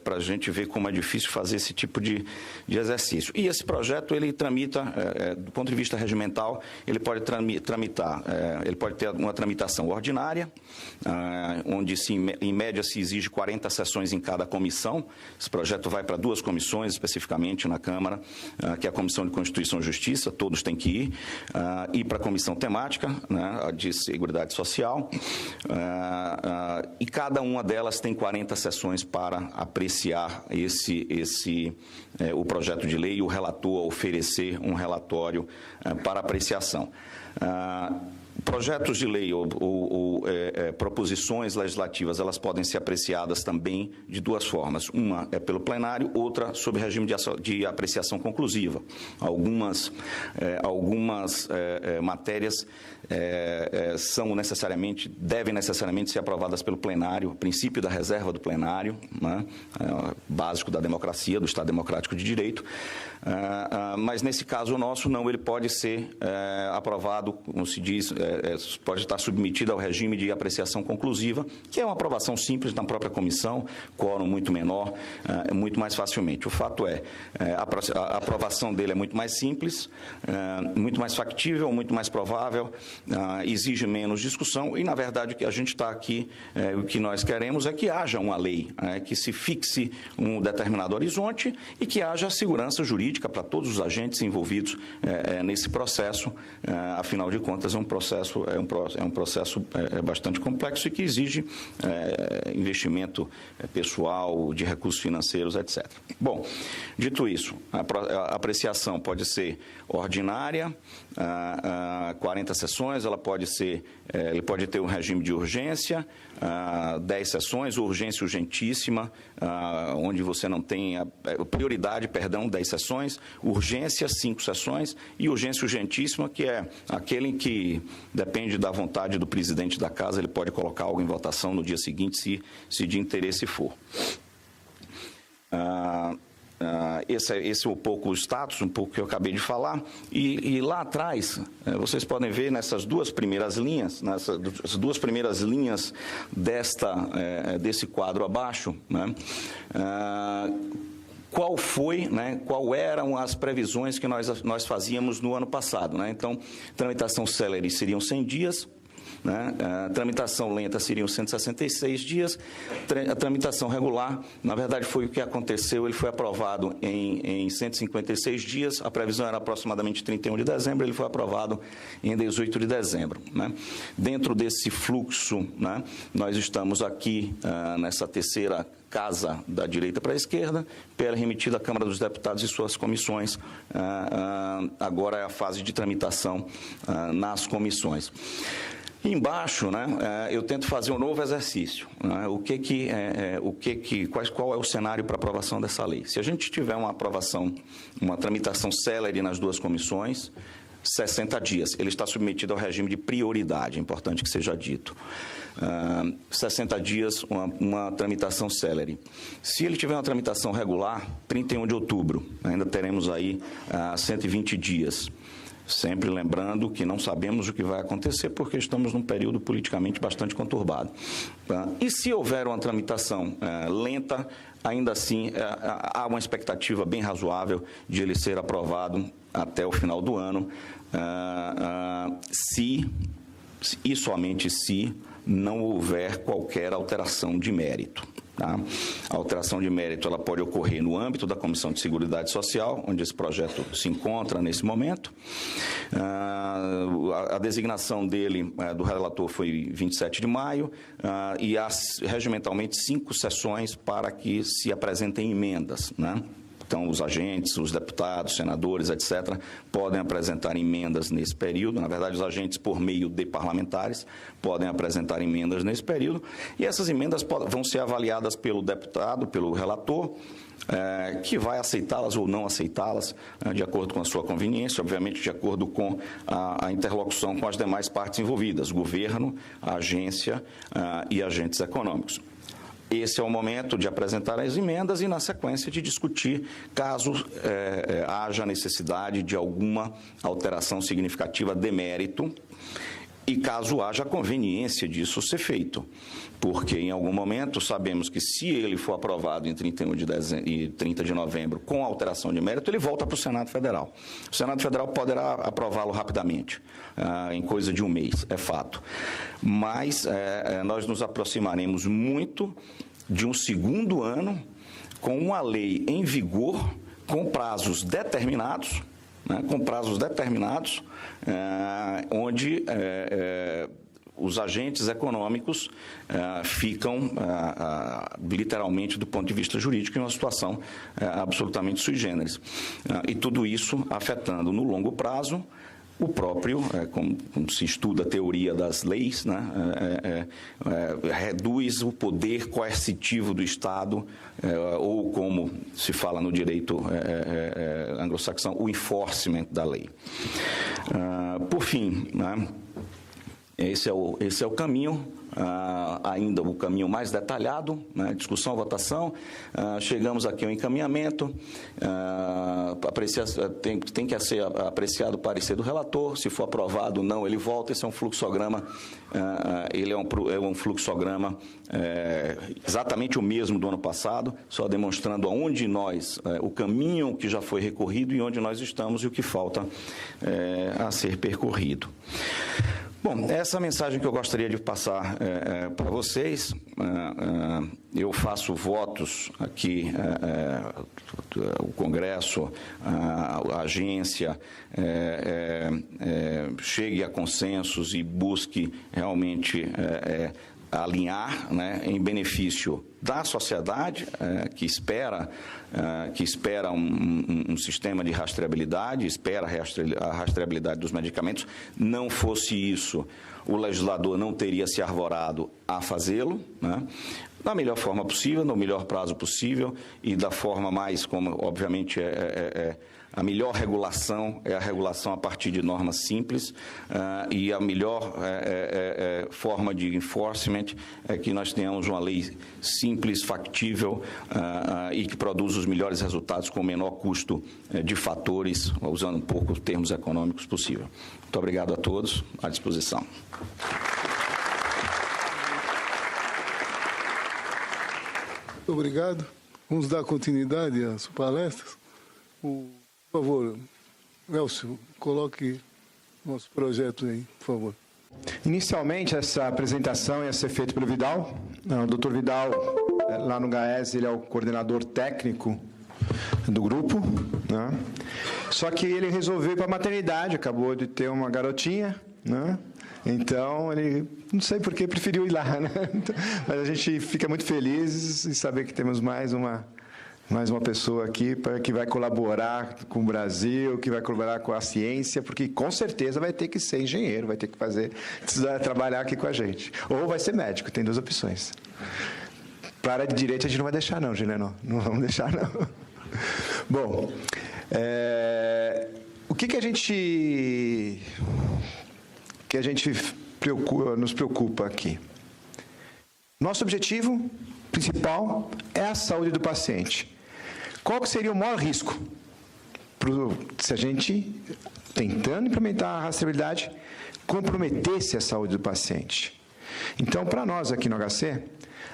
para a gente ver como é difícil fazer esse tipo de exercício. E esse projeto, ele tramita, do ponto de vista regimental, ele pode tramitar, ele pode ter uma tramitação ordinária, onde, em média, se exige 40 sessões em cada comissão. Esse projeto vai para 2 comissões, especificamente, na Câmara, que é a Comissão de Constituição e Justiça, todos têm que ir, e para a Comissão Temática, né, de Seguridade Social, e cada uma delas tem 40 sessões para apreciar o projeto de lei e o relator oferecer um relatório para apreciação. Projetos de lei ou proposições legislativas, elas podem ser apreciadas também de 2 formas. Uma é pelo plenário, outra sob regime de apreciação conclusiva. Algumas matérias devem necessariamente ser aprovadas pelo plenário, o princípio da reserva do plenário, né, básico da democracia, do Estado Democrático de Direito. Mas nesse caso nosso, não, ele pode ser aprovado, como se diz, pode estar submetido ao regime de apreciação conclusiva, que é uma aprovação simples na própria comissão, quórum muito menor, muito mais facilmente. O fato a aprovação dele é muito mais simples, muito mais factível, muito mais provável, exige menos discussão e, na verdade, o que a gente está aqui, o que nós queremos é que haja uma lei, que se fixe um determinado horizonte e que haja segurança jurídica para todos os agentes envolvidos nesse processo. Afinal de contas, é um processo bastante complexo e que exige investimento pessoal, de recursos financeiros, etc. Bom, dito isso, a apreciação pode ser ordinária, 40 sessões, ele pode ter um regime de urgência, 10 sessões, urgência urgentíssima, onde você não tem prioridade, 10 sessões, urgência, 5 sessões, e urgência urgentíssima, que é aquele em que depende da vontade do presidente da Casa, ele pode colocar algo em votação no dia seguinte, se de interesse for. Esse é um pouco o status, um pouco que eu acabei de falar, e lá atrás, vocês podem ver nessas duas primeiras linhas, desse quadro abaixo, né, qual eram as previsões que nós fazíamos no ano passado, né? Então, tramitação célere seriam 100 dias, né? A tramitação lenta seriam 166 dias, a tramitação regular, na verdade, foi o que aconteceu, ele foi aprovado em 156 dias, a previsão era aproximadamente 31 de dezembro, ele foi aprovado em 18 de dezembro. Né? Dentro desse fluxo, né, nós estamos aqui nessa terceira casa da direita para a esquerda, PL remetido à Câmara dos Deputados e suas comissões, agora é a fase de tramitação nas comissões. Embaixo, né, eu tento fazer um novo exercício. Né, qual é o cenário para aprovação dessa lei? Se a gente tiver uma tramitação célere nas duas comissões, 60 dias. Ele está submetido ao regime de prioridade, é importante que seja dito. 60 dias, uma tramitação célere. Se ele tiver uma tramitação regular, 31 de outubro, ainda teremos aí 120 dias. Sempre lembrando que não sabemos o que vai acontecer, porque estamos num período politicamente bastante conturbado. E se houver uma tramitação lenta, ainda assim há uma expectativa bem razoável de ele ser aprovado até o final do ano, se e somente se não houver qualquer alteração de mérito. Tá? A alteração de mérito ela pode ocorrer no âmbito da Comissão de Seguridade Social, onde esse projeto se encontra nesse momento. A designação dele, do relator, foi 27 de maio, e há regimentalmente 5 sessões para que se apresentem emendas, né? Então, os agentes, os deputados, senadores, etc., podem apresentar emendas nesse período. Na verdade, os agentes, por meio de parlamentares, podem apresentar emendas nesse período. E essas emendas vão ser avaliadas pelo deputado, pelo relator, que vai aceitá-las ou não aceitá-las, de acordo com a sua conveniência, obviamente de acordo com a interlocução com as demais partes envolvidas, governo, a agência e agentes econômicos. Esse é o momento de apresentar as emendas e, na sequência, de discutir caso haja necessidade de alguma alteração significativa de mérito e caso haja conveniência disso ser feito. Porque, em algum momento, sabemos que, se ele for aprovado em 31 de dezembro e 30 de novembro com alteração de mérito, ele volta para o Senado Federal. O Senado Federal poderá aprová-lo rapidamente, em coisa de um mês, é fato. Mas nós nos aproximaremos muito de um segundo ano com uma lei em vigor, com prazos determinados, né, onde os agentes econômicos ficam, literalmente, do ponto de vista jurídico, em uma situação absolutamente sui generis. E tudo isso afetando, no longo prazo, o próprio, como se estuda a teoria das leis, né, reduz o poder coercitivo do Estado, ou, como se fala no direito anglo-saxão, o enforcement da lei. Por fim, né, esse é o caminho, ainda o caminho mais detalhado, né, discussão, votação, chegamos aqui ao encaminhamento, tem que ser apreciado o parecer do relator, se for aprovado ou não, ele volta. Esse é um fluxograma, ele é um fluxograma exatamente o mesmo do ano passado, só demonstrando aonde o caminho que já foi recorrido e onde nós estamos e o que falta a ser percorrido. Bom, essa mensagem que eu gostaria de passar para vocês. Eu faço votos aqui, o Congresso, a agência, chegue a consensos e busque realmente alinhar, né, em benefício da sociedade, que espera um sistema de rastreabilidade, espera a rastreabilidade dos medicamentos. Não fosse isso, o legislador não teria se arvorado a fazê-lo, né, da melhor forma possível, no melhor prazo possível e da forma mais, como obviamente a melhor regulação é a regulação a partir de normas simples, e a melhor forma de enforcement é que nós tenhamos uma lei simples, factível, e que produza os melhores resultados com o menor custo de fatores, usando um pouco os termos econômicos possível. Muito obrigado a todos, à disposição. Muito obrigado. Vamos dar continuidade às palestras. Por favor, Elcio, coloque nosso projeto aí, por favor. Inicialmente, essa apresentação ia ser feita pelo Vidal. O Dr. Vidal, lá no GAES, ele é o coordenador técnico do grupo, né? Só que ele resolveu ir para a maternidade, acabou de ter uma garotinha, né? Então, ele, não sei por que, preferiu ir lá, né? Mas a gente fica muito feliz em saber que temos mais uma pessoa aqui que vai colaborar com o Brasil, que vai colaborar com a ciência, porque com certeza vai ter que ser engenheiro, vai ter que trabalhar aqui com a gente. Ou vai ser médico, tem duas opções. Para a área de direito a gente não vai deixar não, Juliano, não vamos deixar não. Bom, o que a gente nos preocupa aqui? Nosso objetivo principal é a saúde do paciente. Qual que seria o maior risco se a gente, tentando implementar a rastreabilidade, comprometesse a saúde do paciente? Então, para nós aqui no HC,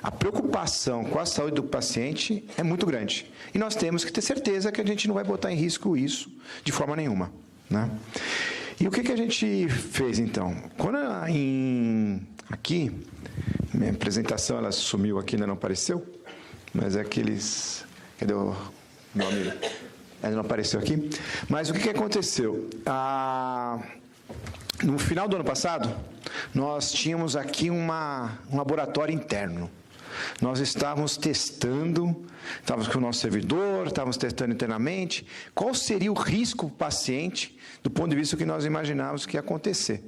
a preocupação com a saúde do paciente é muito grande. E nós temos que ter certeza que a gente não vai botar em risco isso de forma nenhuma, né? E o que a gente fez, então? Quando aqui, minha apresentação, ela sumiu aqui, ainda não apareceu, mas é aqueles... Cadê o meu amigo? Ainda não apareceu aqui. Mas o que aconteceu? No final do ano passado, nós tínhamos aqui um laboratório interno. Nós estávamos testando, estávamos com o nosso servidor, estávamos testando internamente, qual seria o risco para o paciente do ponto de vista que nós imaginávamos que ia acontecer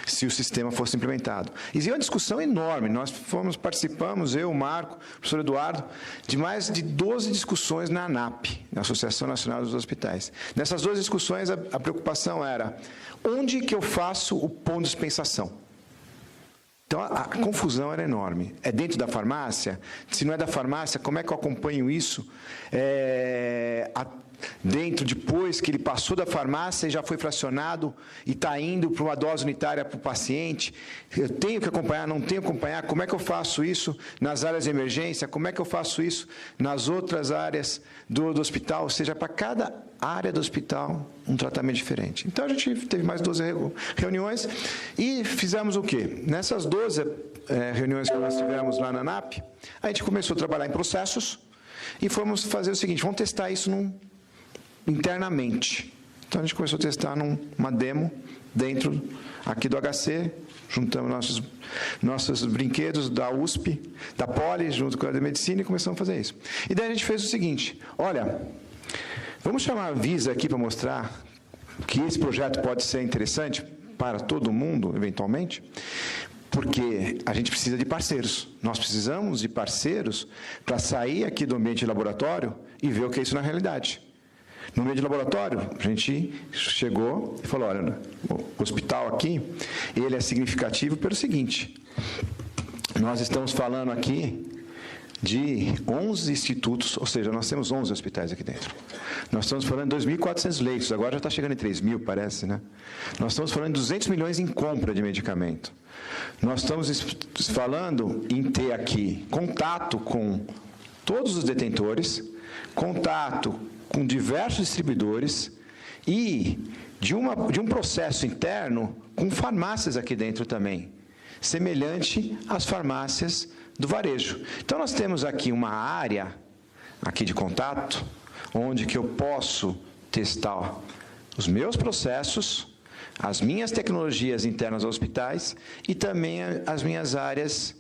se o sistema fosse implementado. Existia uma discussão enorme, nós participamos, eu, o Marco, o professor Eduardo, de mais de 12 discussões na ANAP, na Associação Nacional dos Hospitais. Nessas 12 discussões, a preocupação era, onde que eu faço o ponto de dispensação? Então, a confusão era enorme. É dentro da farmácia? Se não é da farmácia, como é que eu acompanho isso? Dentro, depois que ele passou da farmácia e já foi fracionado e está indo para uma dose unitária para o paciente, eu tenho que acompanhar, não tenho que acompanhar, como é que eu faço isso nas áreas de emergência, como é que eu faço isso nas outras áreas do hospital, ou seja, para cada área do hospital, um tratamento diferente. Então, a gente teve mais 12 reuniões e fizemos o quê? Nessas 12 reuniões que nós tivemos lá na ANAP, a gente começou a trabalhar em processos e fomos fazer o seguinte, vamos testar isso internamente. Então, a gente começou a testar numa demo dentro aqui do HC, juntamos nossos brinquedos da USP, da Poli, junto com a de Medicina, e começamos a fazer isso. E daí a gente fez o seguinte, olha, vamos chamar a Visa aqui para mostrar que esse projeto pode ser interessante para todo mundo, eventualmente, porque a gente precisa de parceiros. Nós precisamos de parceiros para sair aqui do ambiente de laboratório e ver o que é isso na realidade. No meio de laboratório, a gente chegou e falou, olha, o hospital aqui, ele é significativo pelo seguinte, nós estamos falando aqui de 11 institutos, ou seja, nós temos 11 hospitais aqui dentro. Nós estamos falando de 2.400 leitos, agora já está chegando em 3.000, parece, né? Nós estamos falando de 200 milhões em compra de medicamento. Nós estamos falando em ter aqui contato com todos os detentores, contato com diversos distribuidores e de um processo interno com farmácias aqui dentro também, semelhante às farmácias do varejo. Então, nós temos aqui uma área aqui de contato, onde que eu posso testar os meus processos, as minhas tecnologias internas aos hospitais e também as minhas áreas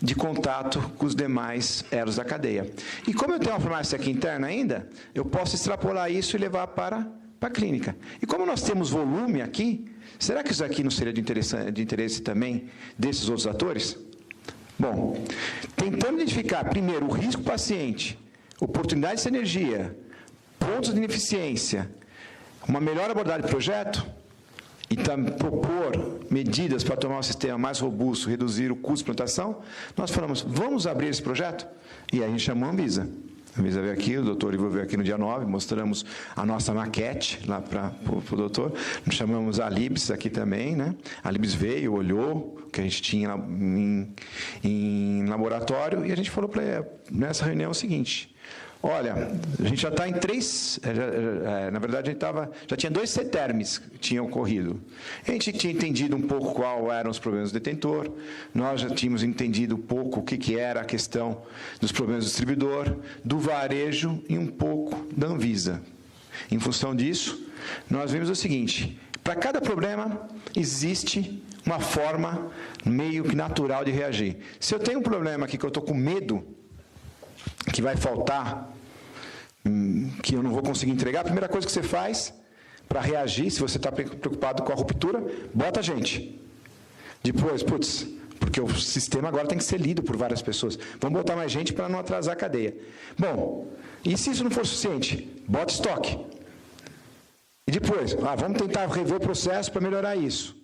de contato com os demais elos da cadeia. E como eu tenho uma farmácia aqui interna ainda, eu posso extrapolar isso e levar para a clínica. E como nós temos volume aqui, será que isso aqui não seria de interesse também desses outros atores? Bom, tentando identificar, primeiro, o risco do paciente, oportunidade de sinergia, pontos de ineficiência, uma melhor abordagem de projeto e propor medidas para tornar o sistema mais robusto, reduzir o custo de implantação, nós falamos, vamos abrir esse projeto? E aí a gente chamou a Anvisa. A Anvisa veio aqui, o doutor Ivo veio aqui no dia 9, mostramos a nossa maquete lá para o doutor, chamamos a Libs aqui também, né? A Libs veio, olhou o que a gente tinha em laboratório e a gente falou para ela, nessa reunião o seguinte, olha, a gente já está em 3, na verdade a gente já tinha 2 CTERMs que tinham ocorrido. A gente tinha entendido um pouco quais eram os problemas do detentor, nós já tínhamos entendido um pouco o que era a questão dos problemas do distribuidor, do varejo e um pouco da Anvisa. Em função disso, nós vimos o seguinte, para cada problema existe uma forma meio que natural de reagir. Se eu tenho um problema aqui que eu estou com medo, que vai faltar, que eu não vou conseguir entregar, a primeira coisa que você faz para reagir, se você está preocupado com a ruptura, bota gente. Depois, porque o sistema agora tem que ser lido por várias pessoas. Vamos botar mais gente para não atrasar a cadeia. Bom, e se isso não for suficiente? Bota estoque. E depois, vamos tentar rever o processo para melhorar isso.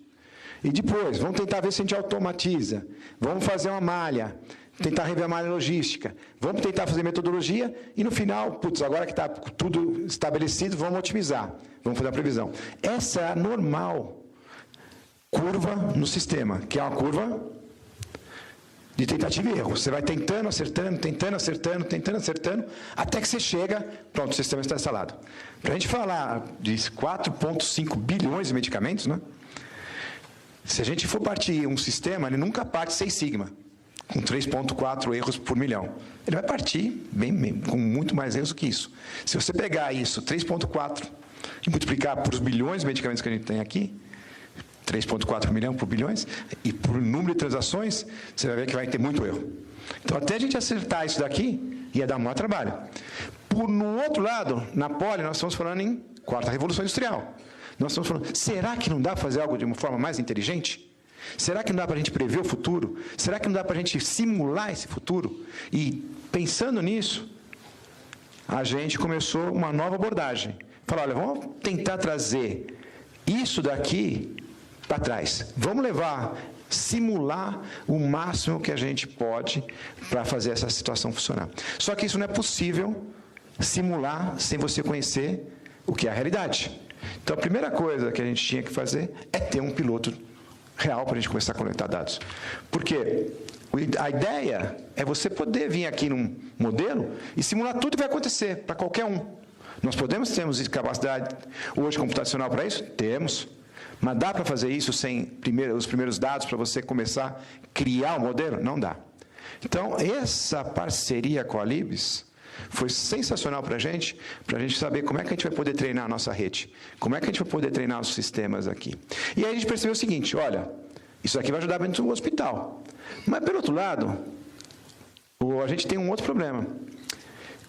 E depois, vamos tentar ver se a gente automatiza. Vamos fazer uma malha. Tentar rever a malha logística, vamos tentar fazer metodologia e no final, agora que está tudo estabelecido, vamos otimizar, vamos fazer a previsão. Essa é a normal curva no sistema, que é uma curva de tentativa e erro. Você vai tentando, acertando, até que você chega, pronto, o sistema está instalado. Para a gente falar de 4,5 bilhões de medicamentos, né? Se a gente for partir um sistema, ele nunca parte 6 sigma. Com 3,4 erros por milhão. Ele vai partir com muito mais erros do que isso. Se você pegar isso, 3,4, e multiplicar por os bilhões de medicamentos que a gente tem aqui, 3,4 milhão por bilhões, e por número de transações, você vai ver que vai ter muito erro. Então, até a gente acertar isso daqui, ia dar muito trabalho. No outro lado, na Poli, nós estamos falando em 4ª Revolução Industrial. Nós estamos falando, será que não dá para fazer algo de uma forma mais inteligente? Será que não dá para a gente prever o futuro? Será que não dá para a gente simular esse futuro? E, pensando nisso, a gente começou uma nova abordagem. Falou, olha, vamos tentar trazer isso daqui para trás. Vamos simular o máximo que a gente pode para fazer essa situação funcionar. Só que isso não é possível simular sem você conhecer o que é a realidade. Então, a primeira coisa que a gente tinha que fazer é ter um piloto real para a gente começar a coletar dados. Porque a ideia é você poder vir aqui num modelo e simular tudo que vai acontecer, para qualquer um. Nós temos capacidade hoje computacional para isso? Temos. Mas dá para fazer isso sem os primeiros dados para você começar a criar o modelo? Não dá. Então, essa parceria com a Libs foi sensacional para a gente saber como é que a gente vai poder treinar a nossa rede, como é que a gente vai poder treinar os sistemas aqui. E aí a gente percebeu o seguinte, olha, isso aqui vai ajudar dentro do hospital. Mas, pelo outro lado, a gente tem um outro problema.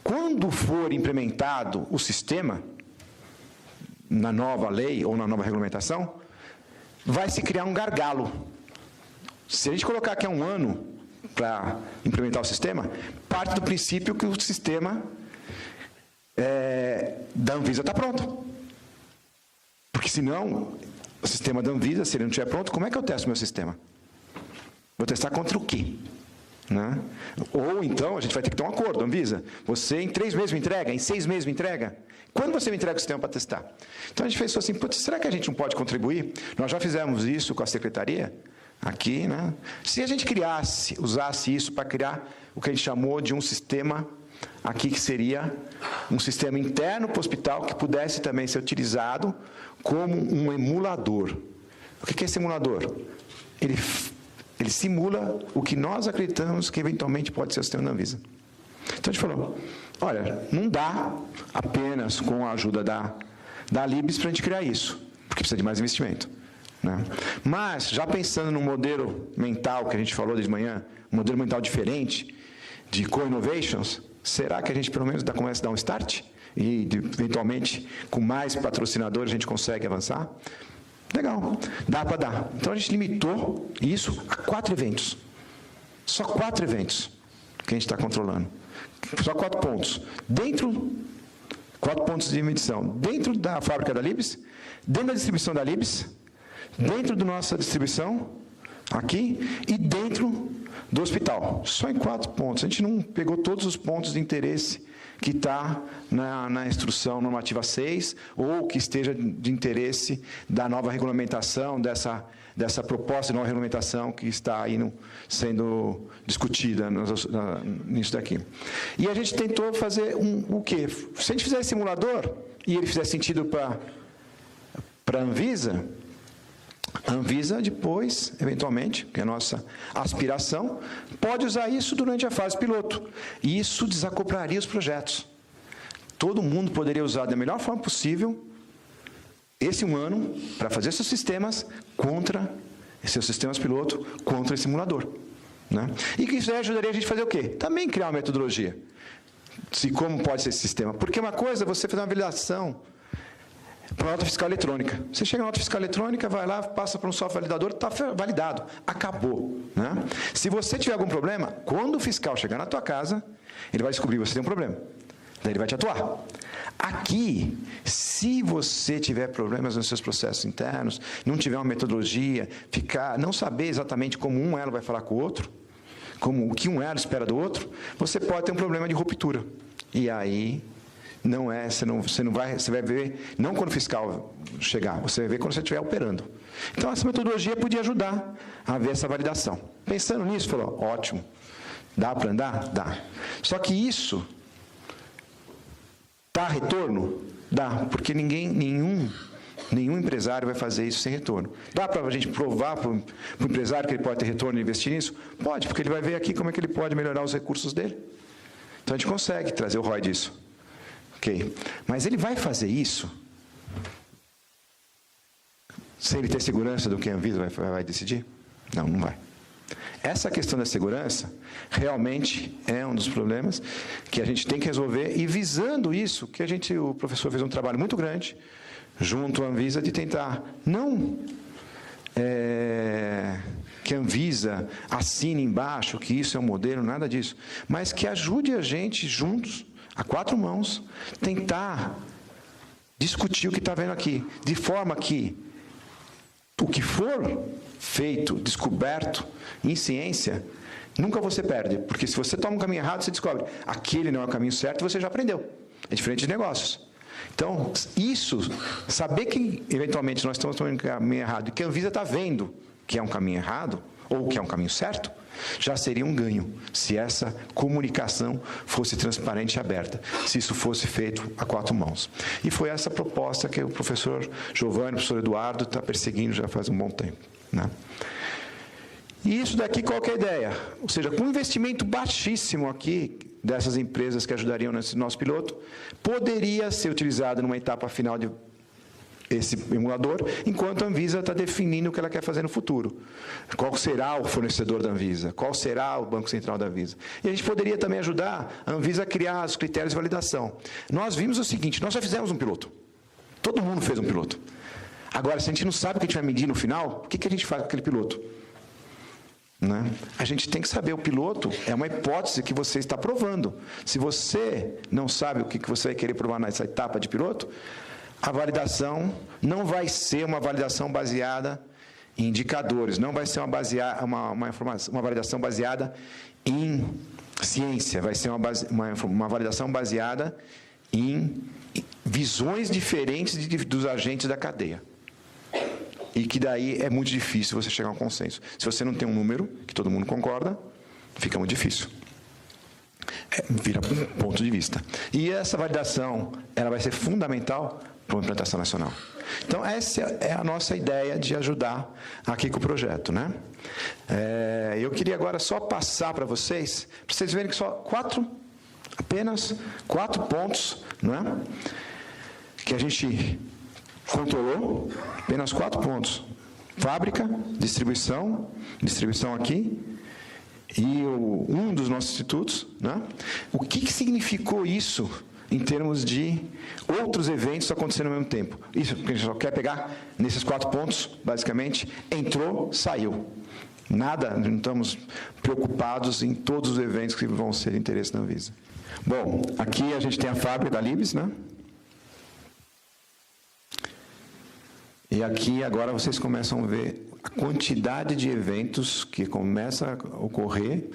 Quando for implementado o sistema, na nova lei ou na nova regulamentação, vai se criar um gargalo. Se a gente colocar aqui há 1 ano para implementar o sistema, parte do princípio que o sistema da Anvisa está pronto. Porque senão, o sistema da Anvisa, se ele não estiver pronto, como é que eu testo o meu sistema? Vou testar contra o quê? Né? Ou então, a gente vai ter que ter um acordo, Anvisa. Você em 3 meses me entrega, em 6 meses me entrega. Quando você me entrega o sistema para testar? Então a gente pensou assim, será que a gente não pode contribuir? Nós já fizemos isso com a secretaria, aqui, né? Se a gente usasse isso para criar o que a gente chamou de um sistema aqui, que seria um sistema interno para o hospital, que pudesse também ser utilizado como um emulador. O que é esse emulador? Ele simula o que nós acreditamos que eventualmente pode ser o sistema da Anvisa. Então a gente falou, olha, não dá apenas com a ajuda da Libs para a gente criar isso, porque precisa de mais investimento. Né? Mas, já pensando no modelo mental que a gente falou desde manhã, um modelo mental diferente, de co-innovations, será que a gente pelo menos começa a dar um start? E, eventualmente, com mais patrocinadores a gente consegue avançar? Legal, dá para dar. Então a gente limitou isso a 4 eventos. Só 4 eventos que a gente está controlando. Só 4 pontos. Dentro 4 pontos de medição. Dentro da fábrica da Libs, dentro da distribuição da Libs, dentro da nossa distribuição, aqui, e dentro do hospital. Só em 4 pontos. A gente não pegou todos os pontos de interesse que está na instrução normativa 6 ou que esteja de interesse da nova regulamentação, dessa proposta de nova regulamentação que está aí sendo discutida nisso daqui. E a gente tentou fazer o quê? Se a gente fizer esse simulador e ele fizer sentido para a Anvisa depois, eventualmente, que é a nossa aspiração, pode usar isso durante a fase piloto. E isso desacoplaria os projetos. Todo mundo poderia usar da melhor forma possível esse humano para fazer seus sistemas piloto contra esse simulador. Né? E que isso ajudaria a gente a fazer o quê? Também criar uma metodologia. Como pode ser esse sistema. Porque uma coisa é você fazer uma validação para a nota fiscal eletrônica. Você chega na nota fiscal eletrônica, vai lá, passa para um software validador, está validado. Acabou. Né? Se você tiver algum problema, quando o fiscal chegar na tua casa, ele vai descobrir que você tem um problema. Daí ele vai te atuar. Aqui, se você tiver problemas nos seus processos internos, não tiver uma metodologia, não saber exatamente como um elo vai falar com o outro, o que um elo espera do outro, você pode ter um problema de ruptura. E aí você vai ver, não quando o fiscal chegar, você vai ver quando você estiver operando. Então, essa metodologia podia ajudar a ver essa validação. Pensando nisso, falou, ótimo, dá para andar? Dá. Só que isso dá retorno? Dá, porque nenhum empresário vai fazer isso sem retorno. Dá para a gente provar para o empresário que ele pode ter retorno e investir nisso? Pode, porque ele vai ver aqui como é que ele pode melhorar os recursos dele. Então, a gente consegue trazer o ROI disso. Ok, mas ele vai fazer isso sem ele ter segurança do que a Anvisa vai decidir? Não vai. Essa questão da segurança realmente é um dos problemas que a gente tem que resolver, e visando isso, o professor fez um trabalho muito grande, junto à Anvisa, de tentar não que a Anvisa assine embaixo que isso é um modelo, nada disso, mas que ajude a gente juntos, a 4 mãos, tentar discutir o que está vendo aqui, de forma que o que for feito, descoberto em ciência, nunca você perde, porque se você toma um caminho errado, você descobre, aquele não é o caminho certo, você já aprendeu. É diferente de negócios. Então, saber que eventualmente nós estamos tomando um caminho errado e que a Anvisa está vendo que é um caminho errado, ou que é um caminho certo, já seria um ganho, se essa comunicação fosse transparente e aberta, se isso fosse feito a 4 mãos. E foi essa proposta que o professor Giovanni, o professor Eduardo, está perseguindo já faz um bom tempo. Né? E isso daqui, qual que é a ideia? Ou seja, com um investimento baixíssimo aqui, dessas empresas que ajudariam nesse nosso piloto, poderia ser utilizado numa etapa final de esse emulador, enquanto a Anvisa está definindo o que ela quer fazer no futuro. Qual será o fornecedor da Anvisa? Qual será o Banco Central da Anvisa? E a gente poderia também ajudar a Anvisa a criar os critérios de validação. Nós vimos o seguinte, nós já fizemos um piloto. Todo mundo fez um piloto. Agora, se a gente não sabe o que a gente vai medir no final, o que a gente faz com aquele piloto? Né? A gente tem que saber, o piloto é uma hipótese que você está provando. Se você não sabe o que você vai querer provar nessa etapa de piloto, a validação não vai ser uma validação baseada em indicadores, não vai ser uma validação baseada em ciência, vai ser uma validação baseada em visões diferentes dos agentes da cadeia. E que daí é muito difícil você chegar a um consenso. Se você não tem um número que todo mundo concorda, fica muito difícil. Vira um ponto de vista. E essa validação, ela vai ser fundamental para uma implantação nacional. Então, essa é a nossa ideia de ajudar aqui com o projeto. Né? Eu queria agora só passar para vocês verem que só apenas 4 pontos, não é? Que a gente controlou, apenas 4 pontos. Fábrica, distribuição aqui, e um dos nossos institutos. Né? O que significou isso em termos de outros eventos acontecendo ao mesmo tempo? Isso, porque a gente só quer pegar nesses 4 pontos, basicamente, entrou, saiu. Nada, não estamos preocupados em todos os eventos que vão ser de interesse da Anvisa. Bom, aqui a gente tem a fábrica da Libs, né? E aqui agora vocês começam a ver a quantidade de eventos que começa a ocorrer,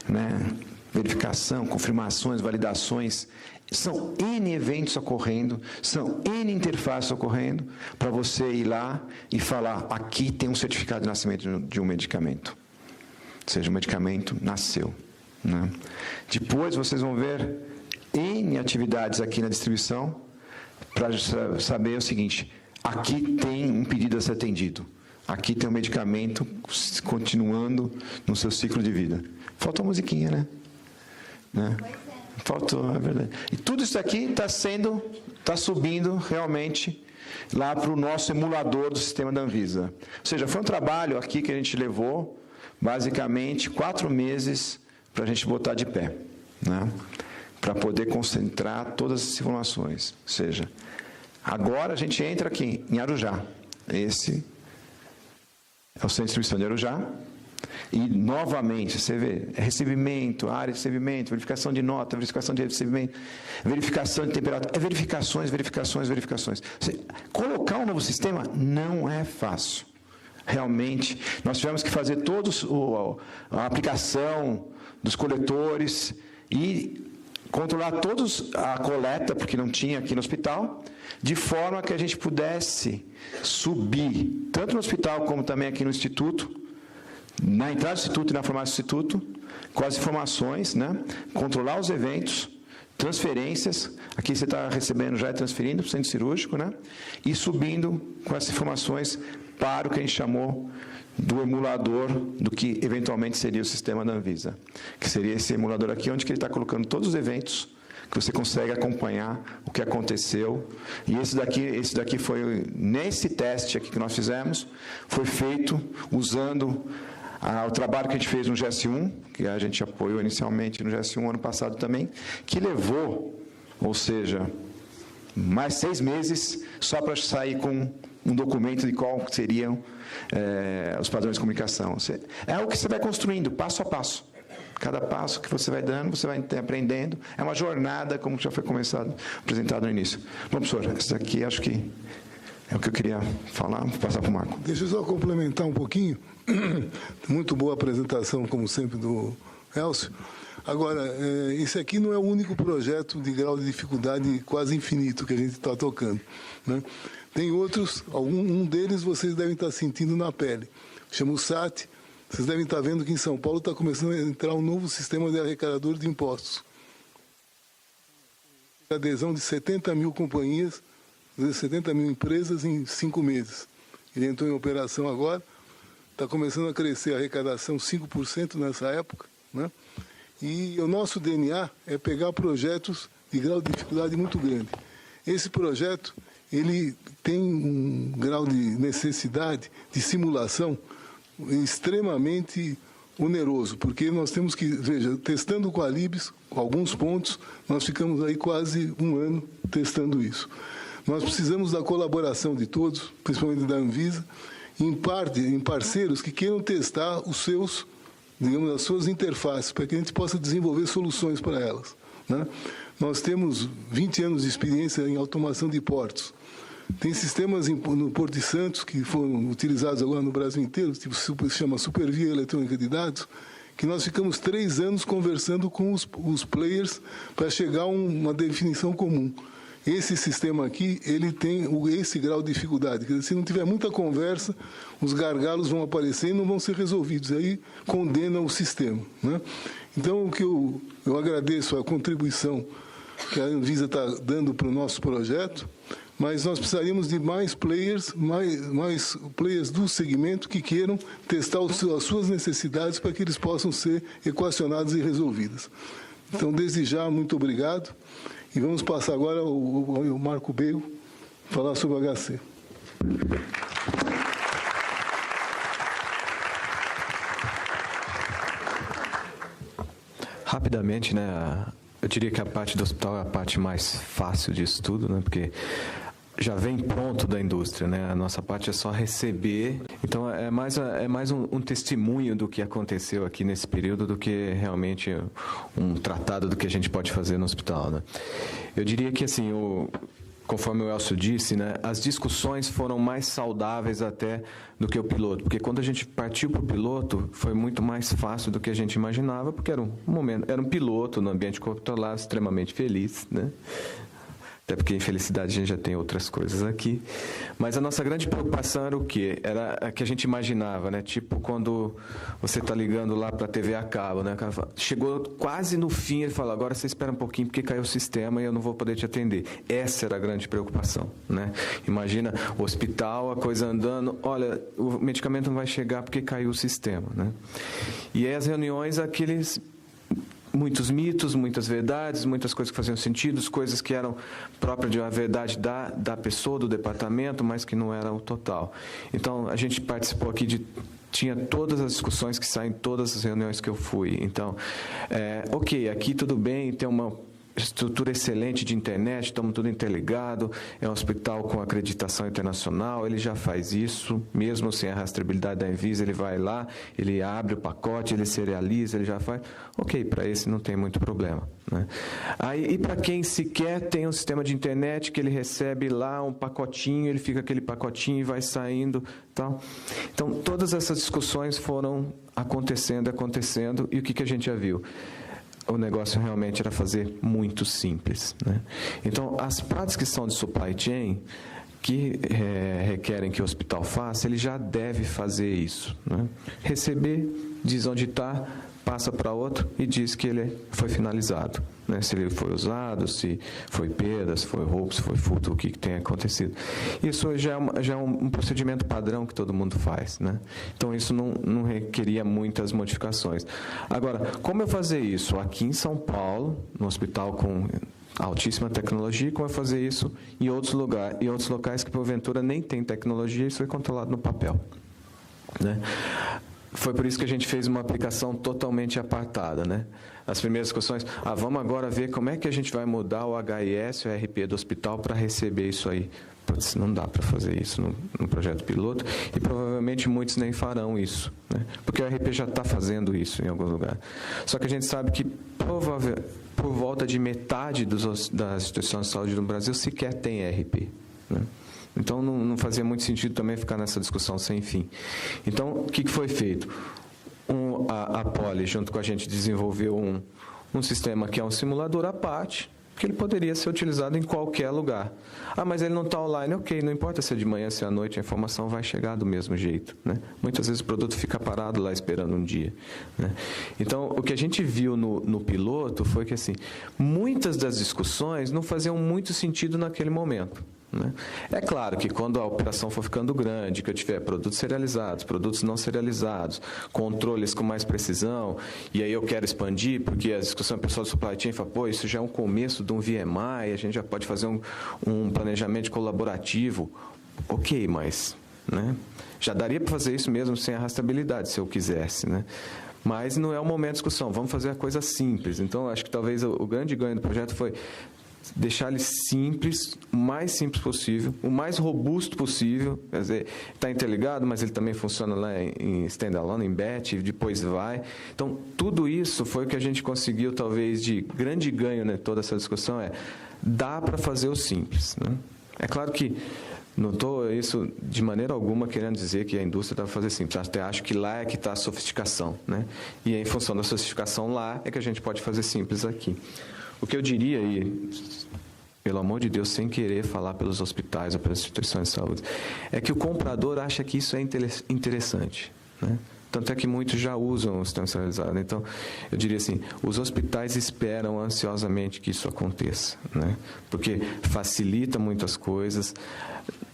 né? Verificação, confirmações, validações. São N eventos ocorrendo, são N interfaces ocorrendo, para você ir lá e falar, aqui tem um certificado de nascimento de um medicamento. Ou seja, o medicamento nasceu. Né? Depois vocês vão ver N atividades aqui na distribuição, para saber o seguinte, aqui tem um pedido a ser atendido, aqui tem um medicamento continuando no seu ciclo de vida. Falta uma musiquinha, né? Faltou, é verdade. E tudo isso aqui está subindo realmente lá para o nosso emulador do sistema da Anvisa. Ou seja, foi um trabalho aqui que a gente levou, basicamente, 4 meses para a gente botar de pé, né? Para poder concentrar todas as informações. Ou seja, agora a gente entra aqui, em Arujá. Esse é o centro de distribuição de Arujá. E, novamente, você vê, recebimento, área de recebimento, verificação de nota, verificação de recebimento, verificação de temperatura, verificações. Você, colocar um novo sistema não é fácil. Realmente, nós tivemos que fazer todos a aplicação dos coletores e controlar todos a coleta, porque não tinha aqui no hospital, de forma que a gente pudesse subir, tanto no hospital como também aqui no Instituto, na entrada do Instituto e na farmácia do Instituto, com as informações, né? Controlar os eventos, transferências, aqui você está recebendo já e transferindo para o centro cirúrgico, né? E subindo com essas informações para o que a gente chamou do emulador do que eventualmente seria o sistema da Anvisa, que seria esse emulador aqui, onde que ele está colocando todos os eventos, que você consegue acompanhar o que aconteceu. E esse daqui foi, nesse teste aqui que nós fizemos, foi feito usando o trabalho que a gente fez no GS1, que a gente apoiou inicialmente no GS1 ano passado também, que levou, ou seja, mais 6 meses só para sair com um documento de qual seriam os padrões de comunicação. É o que você vai construindo, passo a passo. Cada passo que você vai dando, você vai aprendendo. É uma jornada, como já foi apresentado no início. Bom, professor, isso aqui acho que é o que eu queria falar. Vou passar para o Marco. Deixa eu só complementar um pouquinho. Muito boa apresentação, como sempre, do Elcio. Agora, esse aqui não é o único projeto de grau de dificuldade quase infinito que a gente está tocando, né? Tem outros, um deles vocês devem estar sentindo na pele. Chama o SAT. Vocês devem estar vendo que em São Paulo está começando a entrar um novo sistema de arrecadador de impostos. Adesão de 70 mil companhias, 70 mil empresas em 5 meses. Ele entrou em operação agora, está começando a crescer a arrecadação 5% nessa época, né? E o nosso DNA é pegar projetos de grau de dificuldade muito grande. Esse projeto, ele tem um grau de necessidade de simulação extremamente oneroso, porque nós temos que, veja, testando com a Libs, com alguns pontos, nós ficamos aí quase 1 ano testando isso. Nós precisamos da colaboração de todos, principalmente da Anvisa, em parceiros que queiram testar os seus, digamos, as suas interfaces, para que a gente possa desenvolver soluções para elas, né? Nós temos 20 anos de experiência em automação de portos. Tem sistemas no Porto de Santos, que foram utilizados agora no Brasil inteiro, tipo, se chama Supervia Eletrônica de Dados, que nós ficamos 3 anos conversando com os players para chegar a uma definição comum. Esse sistema aqui, ele tem esse grau de dificuldade. Quer dizer, se não tiver muita conversa, os gargalos vão aparecer e não vão ser resolvidos. Aí condena o sistema, né? Então, o que eu agradeço a contribuição que a Anvisa está dando para o nosso projeto, mas nós precisaríamos de mais players do segmento que queiram testar as suas necessidades para que eles possam ser equacionados e resolvidas. Então, desde já, muito obrigado. E vamos passar agora ao Marco Bego falar sobre o HC. Rapidamente, né? Eu diria que a parte do hospital é a parte mais fácil disso tudo, né? Porque já vem pronto da indústria, né? A nossa parte é só receber. Então, é mais um testemunho do que aconteceu aqui nesse período do que realmente um tratado do que a gente pode fazer no hospital, né? Eu diria que, assim, conforme o Elcio disse, né, as discussões foram mais saudáveis até do que o piloto, porque quando a gente partiu para o piloto, foi muito mais fácil do que a gente imaginava, porque era um piloto no ambiente controlado, extremamente feliz, né? Até porque, infelicidade, a gente já tem outras coisas aqui. Mas a nossa grande preocupação era o quê? Era a que a gente imaginava, né? Tipo quando você está ligando lá para a TV a cabo, né? O cara fala, chegou quase no fim, ele fala, agora você espera um pouquinho porque caiu o sistema e eu não vou poder te atender. Essa era a grande preocupação, né? Imagina o hospital, a coisa andando, olha, o medicamento não vai chegar porque caiu o sistema, né? E aí as reuniões, muitos mitos, muitas verdades, muitas coisas que faziam sentido, coisas que eram próprias de uma verdade da pessoa, do departamento, mas que não eram o total. Então, a gente participou aqui tinha todas as discussões que saem em todas as reuniões que eu fui. Então, ok, aqui tudo bem, tem uma estrutura excelente de internet, estamos tudo interligado, é um hospital com acreditação internacional, ele já faz isso, mesmo sem a rastreabilidade da Anvisa, ele vai lá, ele abre o pacote, ele serializa, ele já faz. Ok, para esse não tem muito problema, né? E para quem sequer tem um sistema de internet, que ele recebe lá um pacotinho, ele fica aquele pacotinho e vai saindo, tal. Então, todas essas discussões foram acontecendo, e o que a gente já viu? O negócio realmente era fazer muito simples, né? Então, as práticas que são de supply chain, que requerem que o hospital faça, ele já deve fazer isso, né? Receber, diz onde está, passa para outro e diz que ele foi finalizado, né? Se ele foi usado, se foi perda, se foi roubo, se foi furto, o que tem acontecido. Isso já é um procedimento padrão que todo mundo faz, né? Então, isso não requeria muitas modificações. Agora, como eu fazer isso? Aqui em São Paulo, no hospital com altíssima tecnologia, como eu fazer isso em outros locais que, porventura, nem tem tecnologia, isso é controlado no papel, né? Foi por isso que a gente fez uma aplicação totalmente apartada, né? As primeiras discussões, vamos agora ver como é que a gente vai mudar o HIS, o RP do hospital para receber isso aí. Putz, não dá para fazer isso no projeto piloto e provavelmente muitos nem farão isso, né? Porque o RP já está fazendo isso em algum lugar. Só que a gente sabe que por volta de metade das instituições de saúde no Brasil sequer tem RP, né? Então, não fazia muito sentido também ficar nessa discussão sem fim. Então, o que foi feito? A Poly, junto com a gente, desenvolveu um sistema que é um simulador à parte, que ele poderia ser utilizado em qualquer lugar. Mas ele não está online, ok, não importa se é de manhã, se é à noite, a informação vai chegar do mesmo jeito, né? Muitas vezes o produto fica parado lá esperando um dia, né? Então, o que a gente viu no piloto foi que, assim, muitas das discussões não faziam muito sentido naquele momento, né? É claro que quando a operação for ficando grande, que eu tiver produtos serializados, produtos não serializados, controles com mais precisão, e aí eu quero expandir, porque a discussão pessoal do supply chain fala, isso já é um começo de um VMI, a gente já pode fazer um planejamento colaborativo. Ok, mas, né, já daria para fazer isso mesmo sem a rastreabilidade, se eu quisesse, né? Mas não é o momento de discussão, vamos fazer a coisa simples. Então, acho que talvez o grande ganho do projeto foi deixar ele simples, o mais simples possível, o mais robusto possível. Quer dizer, está interligado, mas ele também funciona lá em standalone, em batch, depois vai. Então, tudo isso foi o que a gente conseguiu, talvez, de grande ganho, né? Toda essa discussão dá para fazer o simples, né? É claro que não estou isso de maneira alguma querendo dizer que a indústria está fazendo simples. Até acho que lá é que está a sofisticação, né? E em função da sofisticação lá é que a gente pode fazer simples aqui. O que eu diria, e pelo amor de Deus, sem querer falar pelos hospitais ou pelas instituições de saúde, é que o comprador acha que isso é interessante, né? Tanto é que muitos já usam o sistema centralizado. Então, eu diria assim, os hospitais esperam ansiosamente que isso aconteça, né? Porque facilita muitas coisas,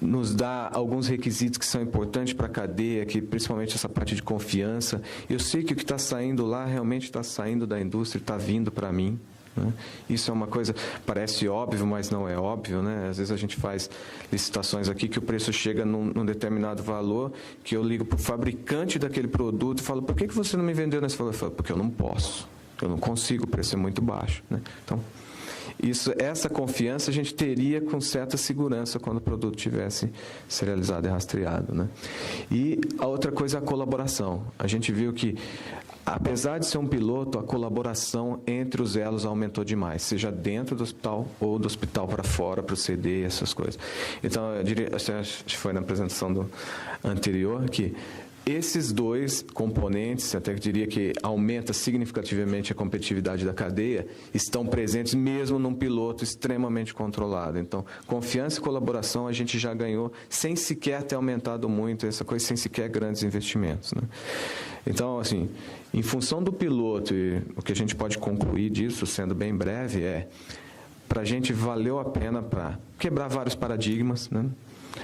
nos dá alguns requisitos que são importantes para a cadeia, que principalmente essa parte de confiança. Eu sei que o que está saindo lá realmente está saindo da indústria, está vindo para mim, né? Isso é uma coisa, parece óbvio, mas não é óbvio, né? Às vezes a gente faz licitações aqui que o preço chega num determinado valor, que eu ligo para o fabricante daquele produto e falo, por que você não me vendeu nesse valor? Eu falo, porque eu não posso, eu não consigo, o preço é muito baixo, né? Então, essa confiança a gente teria com certa segurança quando o produto tivesse serializado e rastreado, né? E a outra coisa é a colaboração. A gente viu que apesar de ser um piloto, a colaboração entre os elos aumentou demais, seja dentro do hospital ou do hospital para fora, para o CD, essas coisas. Então, eu diria, acho que foi na apresentação anterior, que esses dois componentes, até que diria que aumenta significativamente a competitividade da cadeia, estão presentes mesmo num piloto extremamente controlado. Então, confiança e colaboração a gente já ganhou sem sequer ter aumentado muito essa coisa, sem sequer grandes investimentos, né? Então, assim, em função do piloto, e o que a gente pode concluir disso, sendo bem breve, para a gente valeu a pena para quebrar vários paradigmas, né?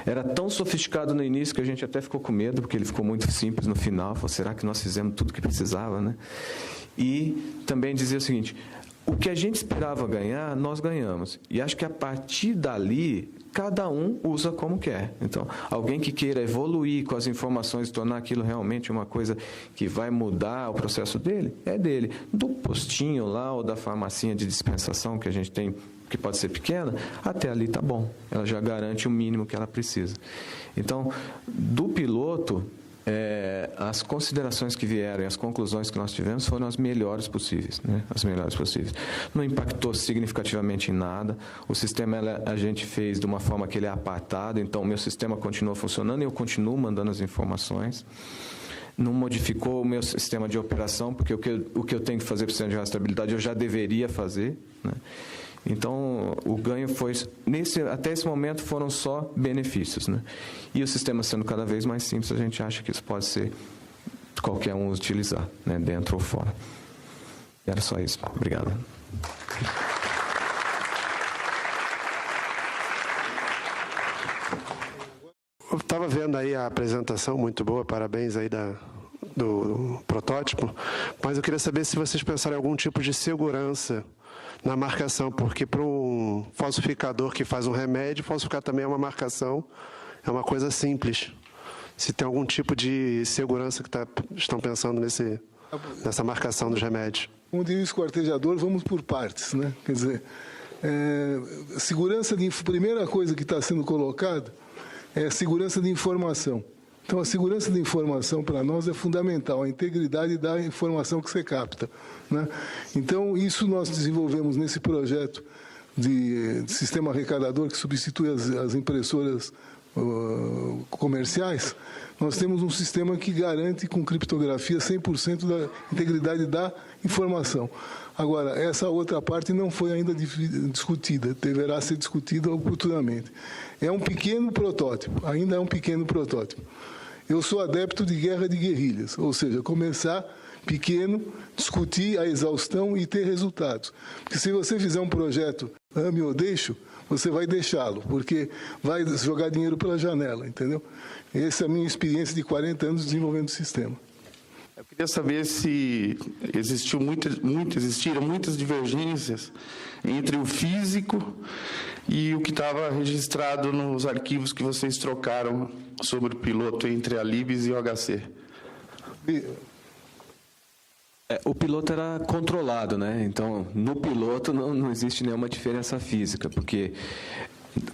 Era tão sofisticado no início que a gente até ficou com medo, porque ele ficou muito simples no final. Falou, será que nós fizemos tudo o que precisava, né? E também dizia o seguinte, o que a gente esperava ganhar, nós ganhamos. E acho que a partir dali, cada um usa como quer. Então, alguém que queira evoluir com as informações, tornar aquilo realmente uma coisa que vai mudar o processo dele, é dele. Do postinho lá, ou da farmacinha de dispensação que a gente tem, que pode ser pequena, até ali está bom. Ela já garante o mínimo que ela precisa. Então, do piloto, as considerações que vieram e as conclusões que nós tivemos foram as melhores possíveis, né? As melhores possíveis. Não impactou significativamente em nada. O sistema a gente fez de uma forma que ele é apartado, então o meu sistema continua funcionando e eu continuo mandando as informações. Não modificou o meu sistema de operação, porque o que eu tenho que fazer para o sistema de rastreabilidade eu já deveria fazer, né? Então, o ganho foi, até esse momento, foram só benefícios, né? E o sistema sendo cada vez mais simples, a gente acha que isso pode ser qualquer um utilizar, né? Dentro ou fora. Era só isso. Obrigado. Eu estava vendo aí a apresentação, muito boa, parabéns aí do protótipo, mas eu queria saber se vocês pensaram em algum tipo de segurança na marcação, porque para um falsificador que faz um remédio, falsificar também é uma marcação, é uma coisa simples. Se tem algum tipo de segurança que estão pensando nessa marcação dos remédios. Como diria o esquartejador, vamos por partes, né? Quer dizer, segurança primeira coisa que está sendo colocada é a segurança de informação. Então, a segurança de informação para nós é fundamental, a integridade da informação que você capta, né? Então, isso nós desenvolvemos nesse projeto de sistema arrecadador que substitui as impressoras comerciais. Nós temos um sistema que garante com criptografia 100% da integridade da informação. Agora, essa outra parte não foi ainda discutida, deverá ser discutida oportunamente. É um pequeno protótipo, ainda é um pequeno protótipo. Eu sou adepto de guerra de guerrilhas, ou seja, começar pequeno, discutir a exaustão e ter resultados. Porque se você fizer um projeto ame ou deixo, você vai deixá-lo, porque vai jogar dinheiro pela janela, entendeu? Essa é a minha experiência de 40 anos desenvolvendo o sistema. Eu queria saber se existiram muitas divergências entre o físico e o que estava registrado nos arquivos que vocês trocaram sobre o piloto entre a Libs e o HC. O piloto era controlado, né? Então, no piloto não existe nenhuma diferença física, porque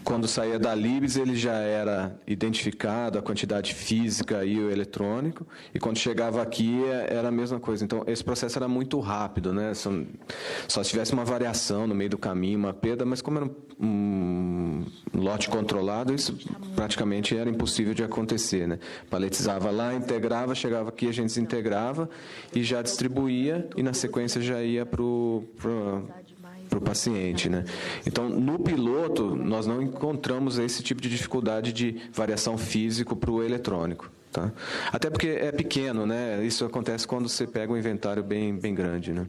quando saía da Libs, ele já era identificado, a quantidade física e o eletrônico, e quando chegava aqui era a mesma coisa. Então, esse processo era muito rápido, né? Só se tivesse uma variação no meio do caminho, uma perda, mas como era um lote controlado, isso praticamente era impossível de acontecer, né? Paletizava lá, integrava, chegava aqui, a gente desintegrava e já distribuía, e na sequência já ia para o paciente, né? Então, no piloto, nós não encontramos esse tipo de dificuldade de variação físico para o eletrônico, tá? Até porque é pequeno, né? Isso acontece quando você pega um inventário bem grande, né?